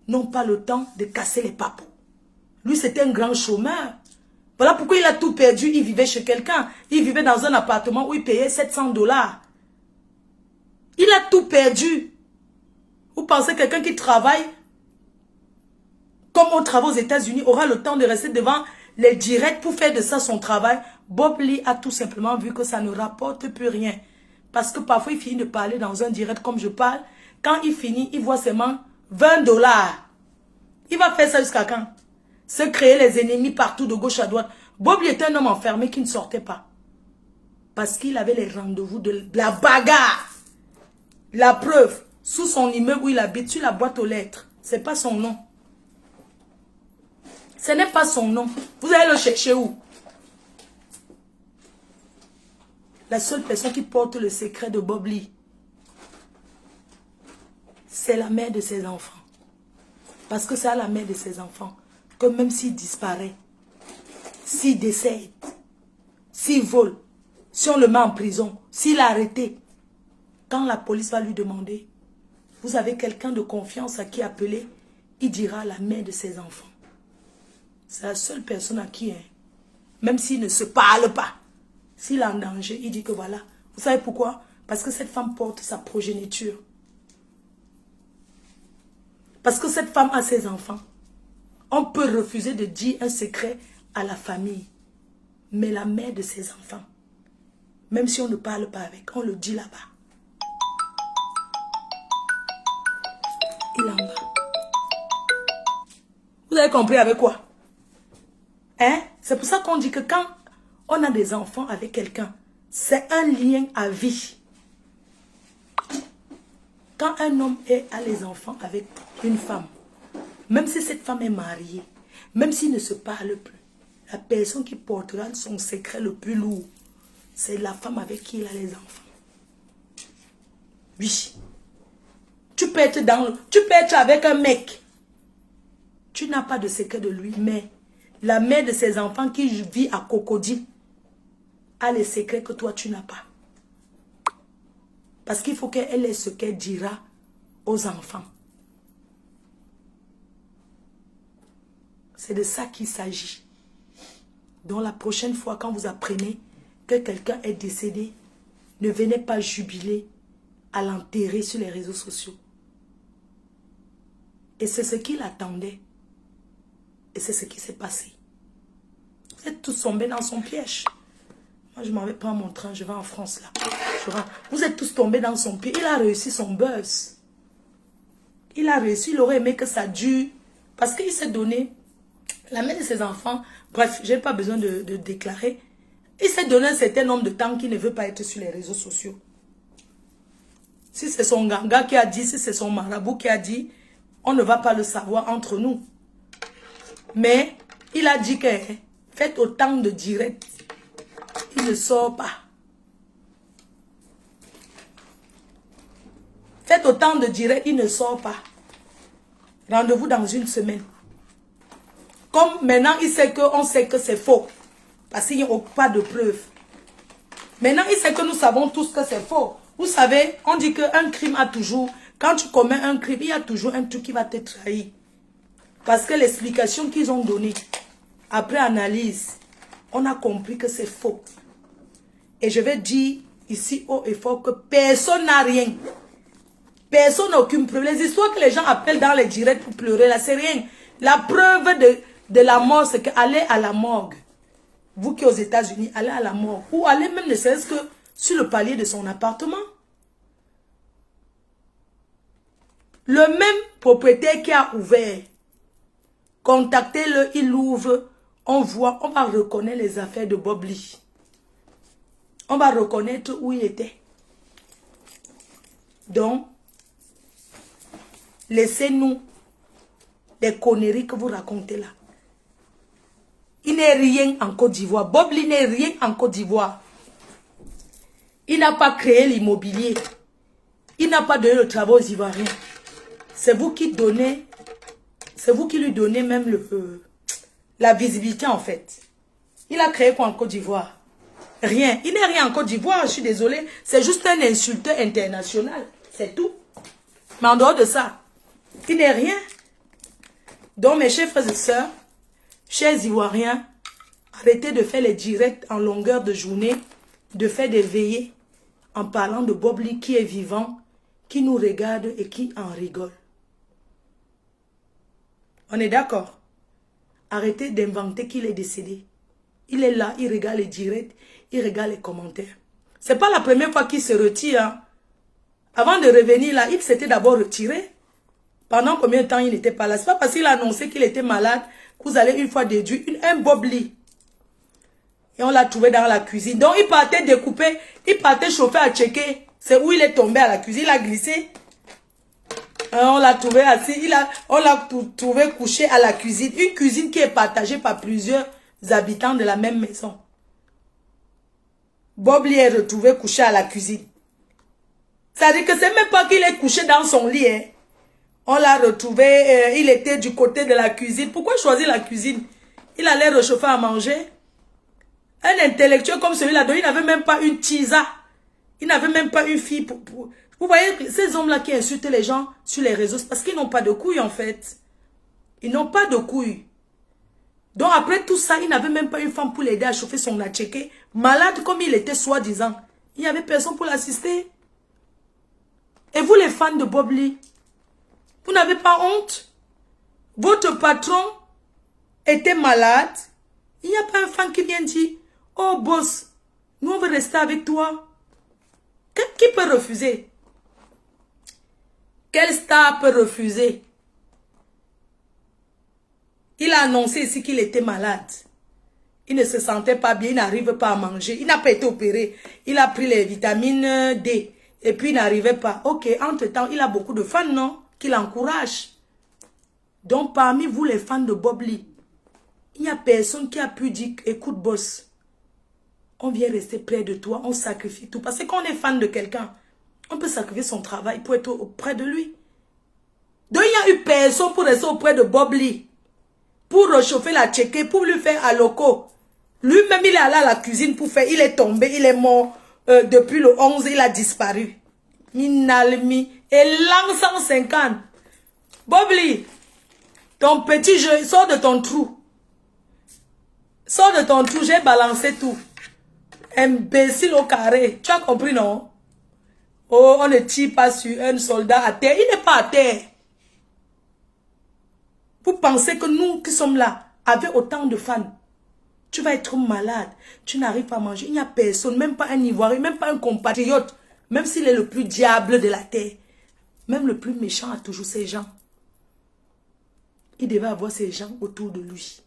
n'ont pas le temps de casser les papos. Lui, c'était un grand chômeur. Voilà pourquoi il a tout perdu. Il vivait chez quelqu'un. Il vivait dans un appartement où il payait 700 dollars. Il a tout perdu. Vous pensez que quelqu'un qui travaille comme on travaille aux États-Unis aura le temps de rester devant les directs pour faire de ça son travail? Bob Lee a tout simplement vu que ça ne rapporte plus rien. Parce que parfois il finit de parler dans un direct comme je parle. Quand il finit, il voit seulement 20 dollars. Il va faire ça jusqu'à quand? Se créer les ennemis partout de gauche à droite. Bob Lee était un homme enfermé qui ne sortait pas. Parce qu'il avait les rendez-vous de la bagarre. La preuve, sous son immeuble où il habite, sur la boîte aux lettres. Ce n'est pas son nom. Ce n'est pas son nom. Vous allez le chercher où? La seule personne qui porte le secret de Bob Lee, c'est la mère de ses enfants. Parce que c'est à la mère de ses enfants que même s'il disparaît, s'il décède, s'il vole, si on le met en prison, s'il est arrêté, quand la police va lui demander, vous avez quelqu'un de confiance à qui appeler, il dira la mère de ses enfants. C'est la seule personne à qui, même s'il ne se parle pas, s'il est en danger, il dit que voilà. Vous savez pourquoi? Parce que cette femme porte sa progéniture. Parce que cette femme a ses enfants. On peut refuser de dire un secret à la famille. Mais la mère de ses enfants, même si on ne parle pas avec, on le dit là-bas. Il est en bas. Vous avez compris avec quoi? Hein? C'est pour ça qu'on dit que quand on a des enfants avec quelqu'un, c'est un lien à vie. Quand un homme a les enfants avec une femme, même si cette femme est mariée, même s'il ne se parle plus, la personne qui portera son secret le plus lourd, c'est la femme avec qui il a les enfants. Oui. Tu peux être avec un mec. Tu n'as pas de secret de lui, mais la mère de ses enfants qui vit à Cocody a les secrets que toi tu n'as pas. Parce qu'il faut qu'elle ait ce qu'elle dira aux enfants. C'est de ça qu'il s'agit. Donc la prochaine fois quand vous apprenez que quelqu'un est décédé, ne venez pas jubiler à l'enterrer sur les réseaux sociaux. Et c'est ce qu'il attendait. Et c'est ce qui s'est passé. Vous êtes tous tombés dans son piège. Moi, je m'en vais prendre mon train, je vais en France là. Vous êtes tous tombés dans son pied. Il a réussi son buzz. Il a réussi, il aurait aimé que ça dure. Parce qu'il s'est donné, la mère de ses enfants, bref, je n'ai pas besoin de déclarer. Il s'est donné un certain nombre de temps qu'il ne veut pas être sur les réseaux sociaux. Si c'est son ganga qui a dit, si c'est son marabout qui a dit, on ne va pas le savoir entre nous. Mais il a dit que faites autant de directs. Il ne sort pas. Faites autant de directs, il ne sort pas. Rendez-vous dans une semaine. Comme maintenant, on sait que c'est faux. Parce qu'il n'y a pas de preuves. Maintenant, il sait que nous savons tous que c'est faux. Vous savez, on dit qu'un crime a toujours... Quand tu commets un crime, il y a toujours un truc qui va te trahir. Parce que l'explication qu'ils ont donnée, après analyse, on a compris que c'est faux. Et je vais dire ici haut et fort que personne n'a rien. Personne n'a aucune preuve. Les histoires que les gens appellent dans les directs pour pleurer, là, c'est rien. La preuve de la mort, c'est qu'aller à la morgue. Vous qui êtes aux États-Unis, allez à la morgue. Ou allez même ne serait-ce que sur le palier de son appartement. Le même propriétaire qui a ouvert, contactez-le, il ouvre, on voit, on va reconnaître les affaires de Bob Lee. On va reconnaître où il était. Donc, laissez-nous les conneries que vous racontez là. Il n'est rien en Côte d'Ivoire. Bob Lee n'est rien en Côte d'Ivoire. Il n'a pas créé l'immobilier. Il n'a pas donné le travail aux Ivoiriens. C'est vous qui donnez, c'est vous qui lui donnez même la visibilité en fait. Il a créé quoi en Côte d'Ivoire? Rien. Il n'est rien en Côte d'Ivoire, je suis désolée. C'est juste un insulteur international. C'est tout. Mais en dehors de ça, il n'est rien. Donc mes chers frères et sœurs, chers Ivoiriens, arrêtez de faire les directs en longueur de journée, de faire des veillées en parlant de Bob Lee qui est vivant, qui nous regarde et qui en rigole. On est d'accord? Arrêtez d'inventer qu'il est décédé. Il est là, il regarde les directs, il regarde les commentaires. C'est pas la première fois qu'il se retire. Hein. Avant de revenir là, il s'était d'abord retiré. Pendant combien de temps il n'était pas là? C'est pas parce qu'il a annoncé qu'il était malade que vous allez une fois déduire un Bob Lee. Et on l'a trouvé dans la cuisine. Donc il partait découper, il partait chauffer à checker. C'est où il est tombé à la cuisine, il a glissé. On l'a trouvé assis, on l'a trouvé couché à la cuisine. Une cuisine qui est partagée par plusieurs habitants de la même maison. Bob Lee est retrouvé couché à la cuisine. Ça veut dire que c'est même pas qu'il est couché dans son lit. Hein. On l'a retrouvé, il était du côté de la cuisine. Pourquoi choisir la cuisine? Il allait réchauffer à manger. Un intellectuel comme celui-là, il n'avait même pas une tisa. Il n'avait même pas une fille pour... Vous voyez, ces hommes-là qui insultent les gens sur les réseaux, c'est parce qu'ils n'ont pas de couilles en fait. Ils n'ont pas de couilles. Donc après tout ça, il n'avait même pas une femme pour l'aider à chauffer son atchéké. Malade comme il était soi-disant. Il n'y avait personne pour l'assister. Et vous les fans de Bob Lee, vous n'avez pas honte? Votre patron était malade. Il n'y a pas un fan qui vient dire, oh boss, nous on veut rester avec toi. Qui peut refuser? Quelle star peut refuser? Il a annoncé ici qu'il était malade. Il ne se sentait pas bien, il n'arrive pas à manger. Il n'a pas été opéré. Il a pris les vitamines D. Et puis il n'arrivait pas. Ok, entre-temps, il a beaucoup de fans, non? Qui l'encouragent. Donc parmi vous les fans de Bob Lee, il n'y a personne qui a pu dire, écoute boss, on vient rester près de toi, on sacrifie tout. Parce que quand on est fan de quelqu'un, on peut sacrifier son travail pour être auprès de lui. Donc il n'y a eu personne pour rester auprès de Bob Lee. Pour réchauffer la tchéké, pour lui faire à loco. Lui-même, il est allé à la cuisine pour faire, il est tombé, il est mort. Depuis le 11, il a disparu. Minalmi. Et l'an 150. Bob Lee, ton petit jeu, sors de ton trou. Sors de ton trou, j'ai balancé tout. Imbécile au carré. Tu as compris, non? Oh, on ne tire pas sur un soldat à terre. Il n'est pas à terre. Vous pensez que nous qui sommes là, avec autant de fans, tu vas être malade, tu n'arrives pas à manger. Il n'y a personne, même pas un Ivoirien, même pas un compatriote, même s'il est le plus diable de la terre. Même le plus méchant a toujours ses gens. Il devait avoir ses gens autour de lui.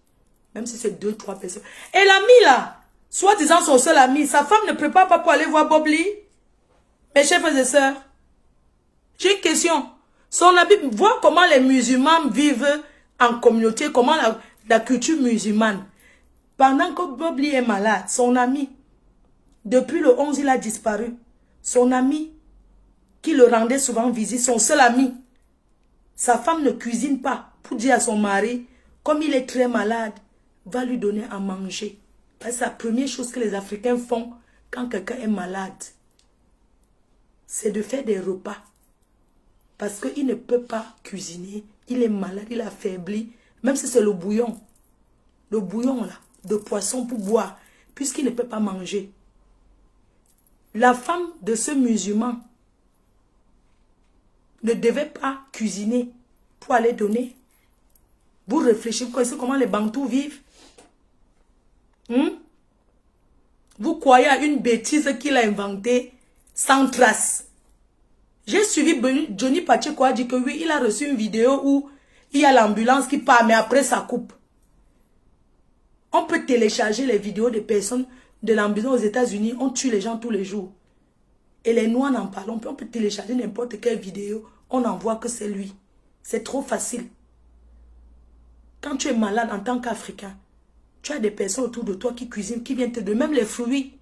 Même si c'est 2-3 personnes. Et l'ami là, soi-disant son seul ami, sa femme ne prépare pas pour aller voir Bob Lee. Mes chers frères et sœurs, j'ai une question. Son ami, voir comment les musulmans vivent en communauté, comment la culture musulmane. Pendant que Bob Lee est malade, son ami, depuis le 11, il a disparu. Son ami, qui le rendait souvent visite, son seul ami, sa femme ne cuisine pas pour dire à son mari, comme il est très malade, va lui donner à manger. C'est la première chose que les Africains font quand quelqu'un est malade. C'est de faire des repas. Parce qu'il ne peut pas cuisiner. Il est malade, il est affaibli. Même si c'est le bouillon. Le bouillon là, de poisson pour boire. Puisqu'il ne peut pas manger. La femme de ce musulman ne devait pas cuisiner pour aller donner. Vous réfléchissez, vous connaissez comment les Bantous vivent? Vous croyez à une bêtise qu'il a inventée sans trace. J'ai suivi Johnny Pacheco a dit que oui, il a reçu une vidéo où il y a l'ambulance qui part, mais après ça coupe. On peut télécharger les vidéos des personnes de l'ambulance aux États-Unis. On tue les gens tous les jours. Et les Noirs n'en parlons pas. On peut télécharger n'importe quelle vidéo. On en voit que c'est lui. C'est trop facile. Quand tu es malade en tant qu'Africain, tu as des personnes autour de toi qui cuisinent, qui viennent te donner même les fruits.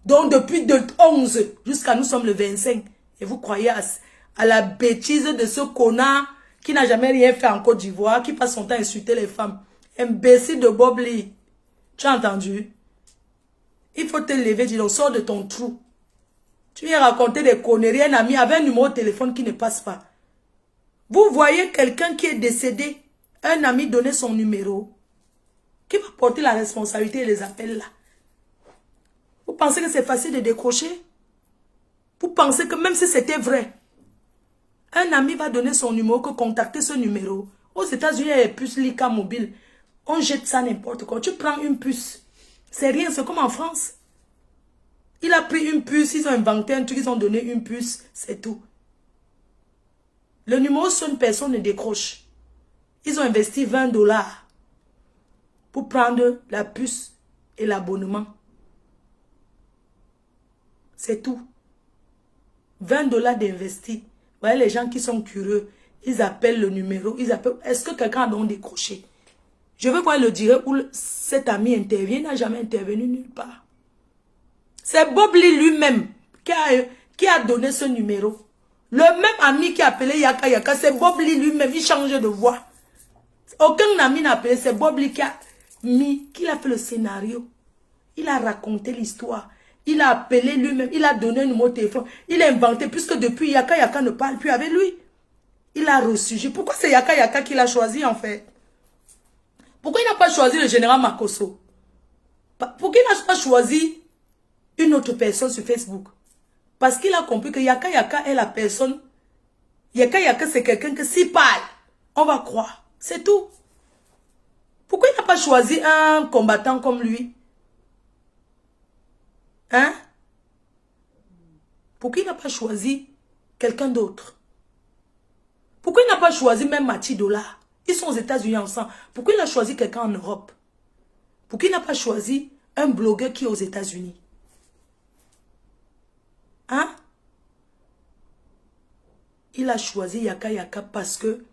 Donc depuis le 11 jusqu'à nous sommes le 25. Et vous croyez à la bêtise de ce connard qui n'a jamais rien fait en Côte d'Ivoire, qui passe son temps à insulter les femmes. Imbécile de Bob Lee. Tu as entendu? Il faut te lever, dis donc, sors de ton trou. Tu viens raconter des conneries, un ami avec un numéro de téléphone qui ne passe pas. Vous voyez quelqu'un qui est décédé, un ami donner son numéro, qui va porter la responsabilité et les appels là. Vous pensez que c'est facile de décrocher? Vous pensez que même si c'était vrai, un ami va donner son numéro, que contacter ce numéro. Aux États-Unis, il y a les puces Lika mobile. On jette ça n'importe quoi. Tu prends une puce. C'est rien, c'est comme en France. Il a pris une puce, ils ont inventé un truc, ils ont donné une puce, c'est tout. Le numéro sonne, personne ne décroche. Ils ont investi 20 $ pour prendre la puce et l'abonnement. C'est tout. 20 $ d'investi. Vous voyez les gens qui sont curieux, ils appellent le numéro, ils appellent. Est-ce que quelqu'un a donc décroché? Je veux voir le direct où cet ami intervient, il n'a jamais intervenu nulle part. C'est Bob Lee lui-même qui a donné ce numéro. Le même ami qui a appelé Yaka Yaka, c'est Bob Lee lui-même, il change de voix. Aucun ami n'a appelé, c'est Bob Lee qui a fait le scénario. Il a raconté l'histoire. Il a appelé lui-même, il a donné un numéro de téléphone. Il a inventé, puisque depuis Yaka Yaka ne parle plus avec lui. Il a ressurgi. Pourquoi c'est Yaka Yaka qu'il a choisi en fait? Pourquoi il n'a pas choisi le général Makosso? Pourquoi il n'a pas choisi une autre personne sur Facebook? Parce qu'il a compris que Yaka Yaka est la personne. Yaka Yaka c'est quelqu'un que s'il parle, on va croire. C'est tout. Pourquoi il n'a pas choisi un combattant comme lui? Hein? Pourquoi il n'a pas choisi quelqu'un d'autre? Pourquoi il n'a pas choisi même Mathilde Dollar? Ils sont aux États-Unis ensemble. Pourquoi il a choisi quelqu'un en Europe? Pourquoi il n'a pas choisi un blogueur qui est aux États-Unis? Hein? Il a choisi Yaka Yaka parce que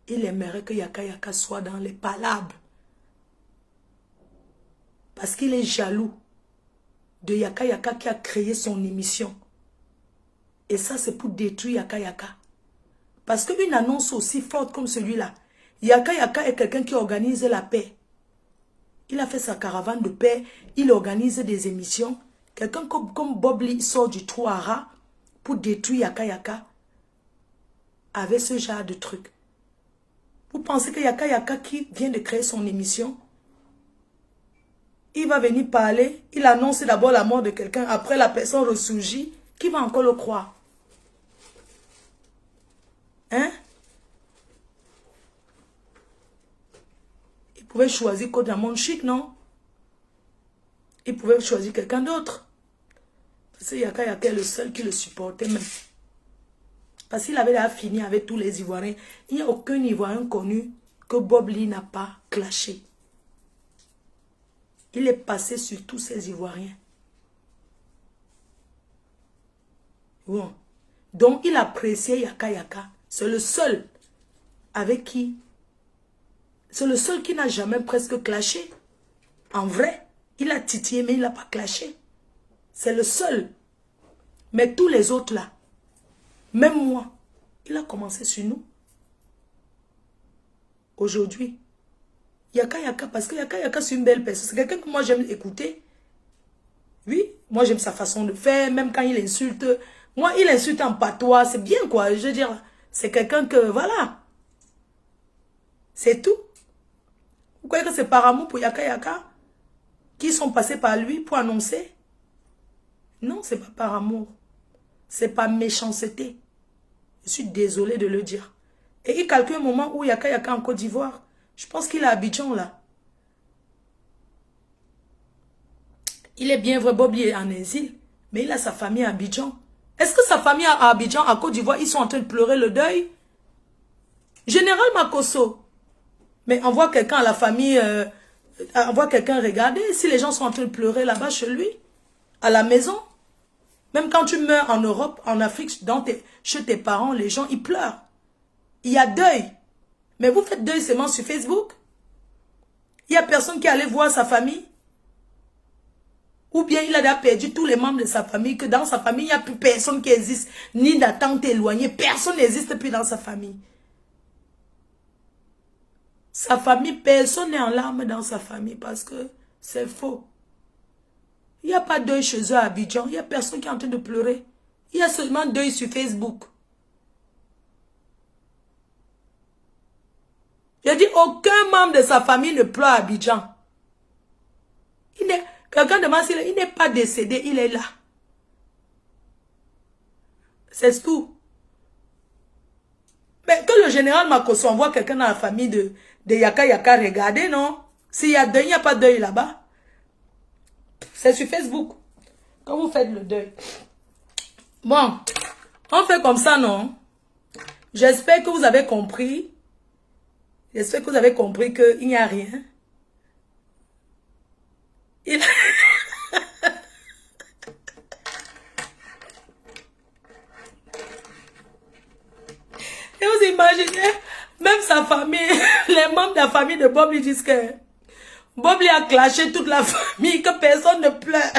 il aimerait que Yaka Yaka soit dans les palabres. Parce qu'il est jaloux de Yaka Yaka qui a créé son émission. Et ça, c'est pour détruire Yaka Yaka. Parce qu'une annonce aussi forte comme celui-là, Yaka Yaka est quelqu'un qui organise la paix. Il a fait sa caravane de paix, il organise des émissions. Quelqu'un comme Bob Lee sort du trou à rats pour détruire Yaka Yaka avec ce genre de truc. Vous pensez que Yaka Yaka qui vient de créer son émission, il va venir parler, il annonce d'abord la mort de quelqu'un, après la personne ressurgit, qui va encore le croire? Hein? Il pouvait choisir Code Diamond Chic, non? Il pouvait choisir quelqu'un d'autre. Parce que Yaka Yaka est le seul qui le supportait même. Parce qu'il avait déjà fini avec tous les Ivoiriens. Il n'y a aucun Ivoirien connu que Bob Lee n'a pas clashé. Il est passé sur tous ces Ivoiriens. Bon. Donc, il appréciait Yaka Yaka. C'est le seul avec qui... C'est le seul qui n'a jamais presque clashé. En vrai, il a titillé, mais il n'a pas clashé. C'est le seul. Mais tous les autres là, même moi, il a commencé sur nous. Aujourd'hui, Yaka Yaka, parce que Yaka Yaka c'est une belle personne. C'est quelqu'un que moi j'aime écouter. Oui, moi j'aime sa façon de faire, même quand il insulte. Moi, il insulte en patois, c'est bien quoi. Je veux dire, c'est quelqu'un que, voilà. C'est tout. Vous croyez que c'est par amour pour Yaka Yaka qui sont passés par lui pour annoncer? Non, c'est pas par amour. C'est par méchanceté. Je suis désolée de le dire. Et il calcule un moment où Yaka Yaka en Côte d'Ivoire. Je pense qu'il est à Abidjan là. Il est bien vrai, Bob Lee est en exil, mais il a sa famille à Abidjan. Est-ce que sa famille à Abidjan, à Côte d'Ivoire, ils sont en train de pleurer le deuil? Général Makosso. Mais on voit quelqu'un à la famille, on voit quelqu'un regarder. Si les gens sont en train de pleurer là-bas chez lui, à la maison. Même quand tu meurs en Europe, en Afrique, chez tes parents, les gens, ils pleurent. Il y a deuil. Mais vous faites deuil seulement sur Facebook? Il n'y a personne qui allait voir sa famille? Ou bien il a déjà perdu tous les membres de sa famille, que dans sa famille, il n'y a plus personne qui existe, ni d'attente éloignée. Personne n'existe plus dans sa famille. Sa famille, personne n'est en larmes dans sa famille parce que c'est faux. Il n'y a pas deuil chez eux à Abidjan. Il n'y a personne qui est en train de pleurer. Il y a seulement deuil sur Facebook. J'ai dit, aucun membre de sa famille ne pleure à Abidjan. Quelqu'un demande s'il il n'est pas décédé, il est là. C'est tout. Mais que le général Makosso envoie quelqu'un dans la famille de Yaka Yaka, regardez, non? S'il y a deuil, il n'y a pas de deuil là-bas. C'est sur Facebook. Quand vous faites le deuil. Bon, on fait comme ça, non? J'espère que vous avez compris. J'espère que vous avez compris qu'il n'y a rien. Et vous imaginez, même sa famille, les membres de la famille de Bob lui disent que Bob lui a clashé toute la famille, que personne ne pleure.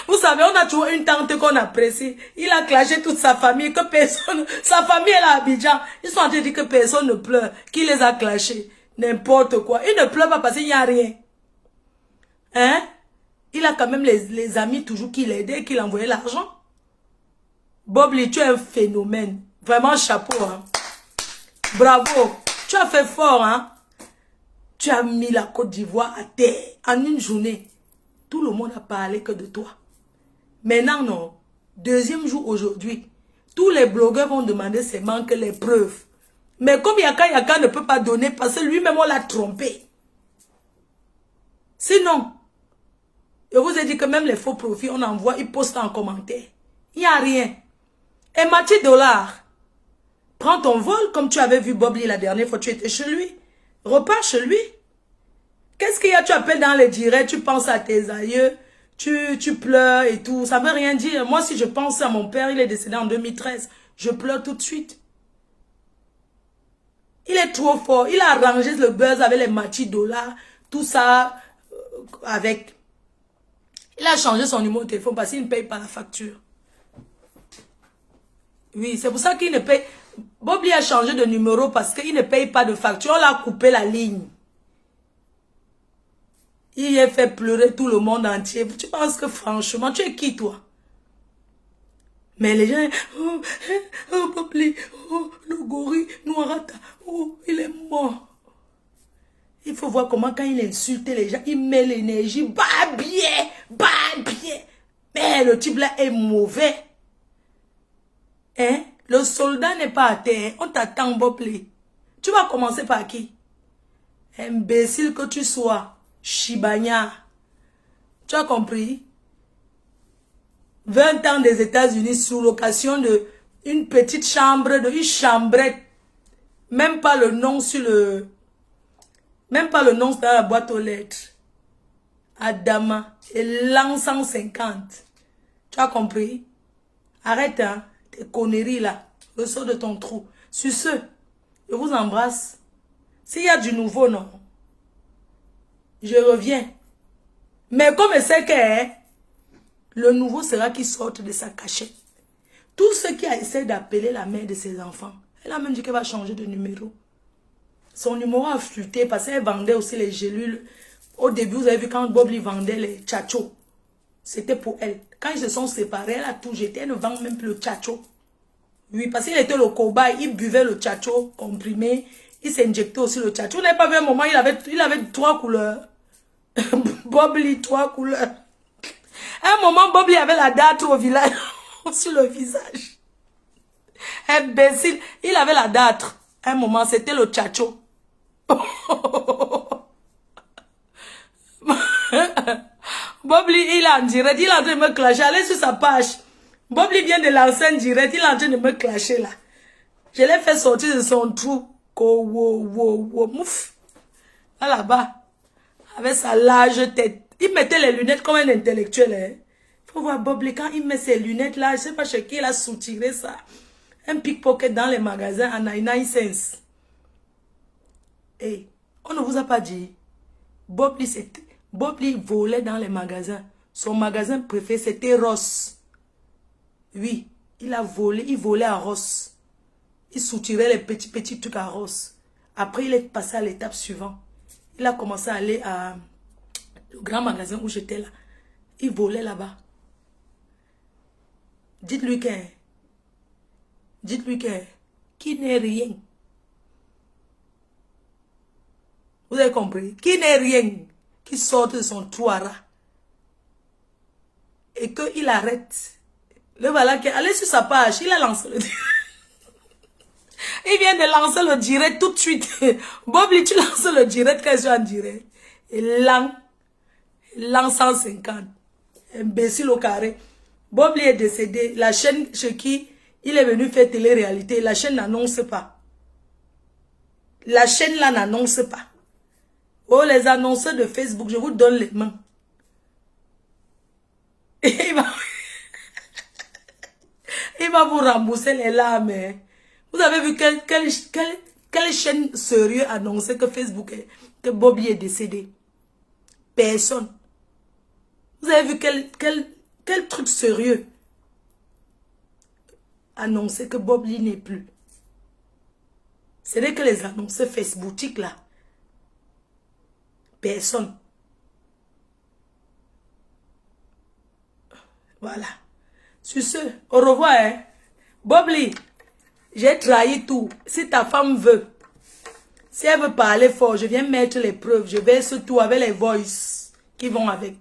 Vous savez, on a toujours une tante qu'on apprécie. Il a clashé toute sa famille, que personne... Sa famille est là à Abidjan. Ils sont en train de dire que personne ne pleure. Qui les a clashés? N'importe quoi. Il ne pleure pas parce qu'il n'y a rien. Hein? Il a quand même les amis toujours qui l'aidaient, qui l'envoyaient l'argent. Bobli, tu es un phénomène. Vraiment, chapeau. Hein? Bravo. Tu as fait fort. Hein? Tu as mis la Côte d'Ivoire à terre en une journée. Tout le monde a parlé que de toi. Maintenant, non. Deuxième jour aujourd'hui, tous les blogueurs vont demander seulement que les preuves. Mais comme Yaka ne peut pas donner parce que lui-même on l'a trompé. Sinon, je vous ai dit que même les faux profils, on envoie, ils postent en commentaire. Il n'y a rien. Et Mathieu Dollar, prends ton vol comme tu avais vu Bobli la dernière fois, tu étais chez lui. Repars chez lui. Qu'est-ce qu'il y a? Tu appelles dans les directs, tu penses à tes aïeux, tu pleures et tout. Ça ne veut rien dire. Moi, si je pense à mon père, il est décédé en 2013. Je pleure tout de suite. Il est trop fort. Il a arrangé le buzz avec les Mathieu Dollar, tout ça avec... Il a changé son numéro de téléphone parce qu'il ne paye pas la facture. Oui, c'est pour ça qu'il ne paye... Bobli a changé de numéro parce qu'il ne paye pas de facture. On l'a coupé la ligne. Il a fait pleurer tout le monde entier. Tu penses que franchement, tu es qui toi? Mais les gens... Oh, Bobli, oh, le gorille, Noirata, oh, il est mort. Il faut voir comment quand il insulte les gens, il met l'énergie, bah bien. Mais le type là est mauvais. Hein? Le soldat n'est pas à terre. On t'attend, Bobli. Tu vas commencer par qui? Imbécile que tu sois. Chibania. Tu as compris? 20 ans des États-Unis sous location de une petite chambre, de une chambrette. Même pas le nom sur le... Même pas le nom dans la boîte aux lettres. Adama. Et l'an 150. Tu as compris? Arrête, hein, tes conneries là. Ressors de ton trou. Sur ce, je vous embrasse. S'il y a du nouveau, non. Je reviens. Mais comme je sais que hein, le nouveau sera qu'il sorte de sa cachette. Tout ce qui a essayé d'appeler la mère de ses enfants, elle a même dit qu'elle va changer de numéro. Son numéro a flûté parce qu'elle vendait aussi les gélules. Au début, vous avez vu quand Bobli vendait les tchatchos. C'était pour elle. Quand ils se sont séparés, elle a tout jeté. Elle ne vend même plus le tchatcho. Oui, parce qu'il était le cobaye. Il buvait le tchatcho comprimé. Il s'injectait aussi le tchatcho. Vous n'avez pas vu un moment, il avait 3 couleurs. Bobli, 3 couleurs. À un moment, Bobli avait la date au village. Sur le visage. Imbécile. Il avait la date. À un moment, c'était le tchatcho. Bobli, il est en direct, il est en train de me clasher. Allez sur sa page. Bobli vient de lancer un direct, il est en train de me clasher là. Je l'ai fait sortir de son trou. Mouf. Là-bas. Avec sa large tête. Il mettait les lunettes comme un intellectuel. Hein. Faut voir Bobli, quand il met ses lunettes là, je sais pas chez qui il a soutiré ça. Un pickpocket dans les magasins à 99 cents. Hey, on ne vous a pas dit. Bobli volait dans les magasins. Son magasin préféré, c'était Ross. Oui, il volait à Ross. Il soutirait les petits trucs à Ross. Après, il est passé à l'étape suivante. Il a commencé à aller à le grand magasin où j'étais là. Il volait là-bas. Dites-lui qui n'est rien. Vous avez compris? Qui n'est rien. Qui sort de son trou à rat. Et qu'il arrête. Le voilà qui allez sur sa page. Il a lancé le direct. Il vient de lancer le direct tout de suite. Bobli, tu lances le direct quand je suis en direct. Et l'an 150. Imbécile au carré. Bobli est décédé. La chaîne chez qui il est venu faire télé-réalité, la chaîne n'annonce pas. La chaîne là n'annonce pas. Oh, les annonceurs de Facebook, je vous donne les mains. Il va vous rembourser les larmes. Hein. Vous avez vu quelle chaîne sérieuse annonçait que Facebook que Bobli est décédé? Personne. Vous avez vu quelle Quel truc sérieux. Annoncer que Bob Lee n'est plus. Ce n'est que les annonceurs Facebookiques là. Personne. Voilà. Sur ce, au revoir. Hein? Bob Lee, j'ai trahi tout. Si ta femme veut, si elle veut parler fort, je viens mettre les preuves. Je vais surtout avec les voices qui vont avec.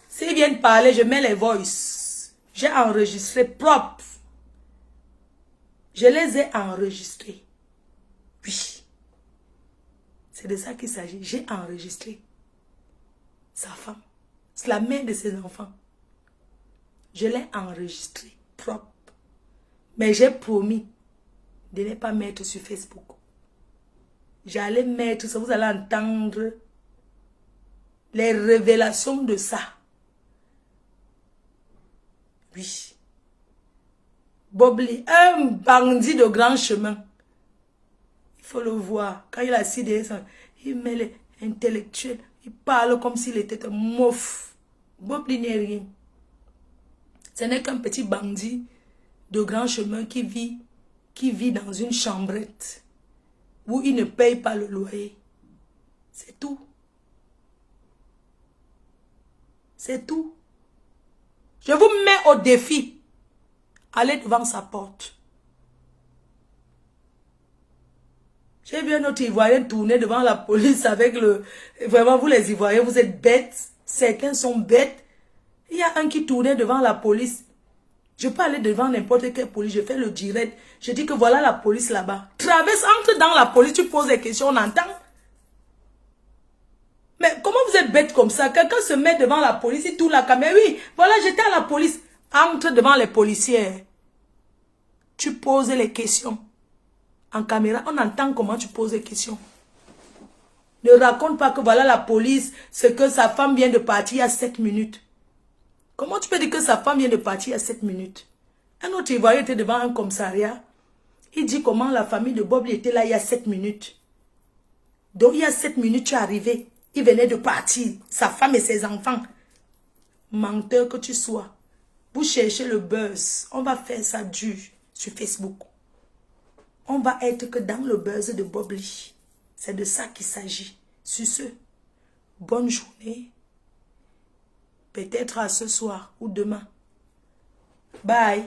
S'ils viennent parler, je mets les voices. J'ai enregistré propre. Je les ai enregistrés. Oui. C'est de ça qu'il s'agit. J'ai enregistré sa femme. C'est la mère de ses enfants. Je l'ai enregistré propre. Mais j'ai promis de ne pas mettre sur Facebook. J'allais mettre ça. Vous allez entendre les révélations de ça. Oui. Bob Lee, un bandit de grand chemin. Il faut le voir. Quand il a assis derrière, il met les intellectuels. Il parle comme s'il était un mouf. Bob Lee n'est rien. Ce n'est qu'un petit bandit de grand chemin qui vit dans une chambrette où il ne paye pas le loyer. C'est tout. C'est tout. Je vous mets au défi. Allez devant sa porte. J'ai vu un autre Ivoirien tourner devant la police avec le... Vraiment, vous les Ivoiriens, vous êtes bêtes. Certains sont bêtes. Il y a un qui tournait devant la police. Je peux aller devant n'importe quelle police. Je fais le direct. Je dis que voilà la police là-bas. Traverse, entre dans la police, tu poses des questions, on entend. Mais comment vous êtes bête comme ça? Quelqu'un se met devant la police, il tourne la caméra. Oui, voilà, j'étais à la police. Entre devant les policiers. Tu poses les questions. En caméra, on entend comment tu poses les questions. Ne raconte pas que voilà la police, c'est que sa femme vient de partir il y a 7 minutes. Comment tu peux dire que sa femme vient de partir il y a 7 minutes? Un autre Ivoirien était devant un commissariat. Il dit comment la famille de Bob Lee était là il y a 7 minutes. Donc il y a 7 minutes, tu es arrivé. Il venait de partir. Sa femme et ses enfants. Menteur que tu sois. Vous cherchez le buzz. On va faire ça dur sur Facebook. On va être que dans le buzz de Bob Lee. C'est de ça qu'il s'agit. Sur ce, bonne journée. Peut-être à ce soir ou demain. Bye.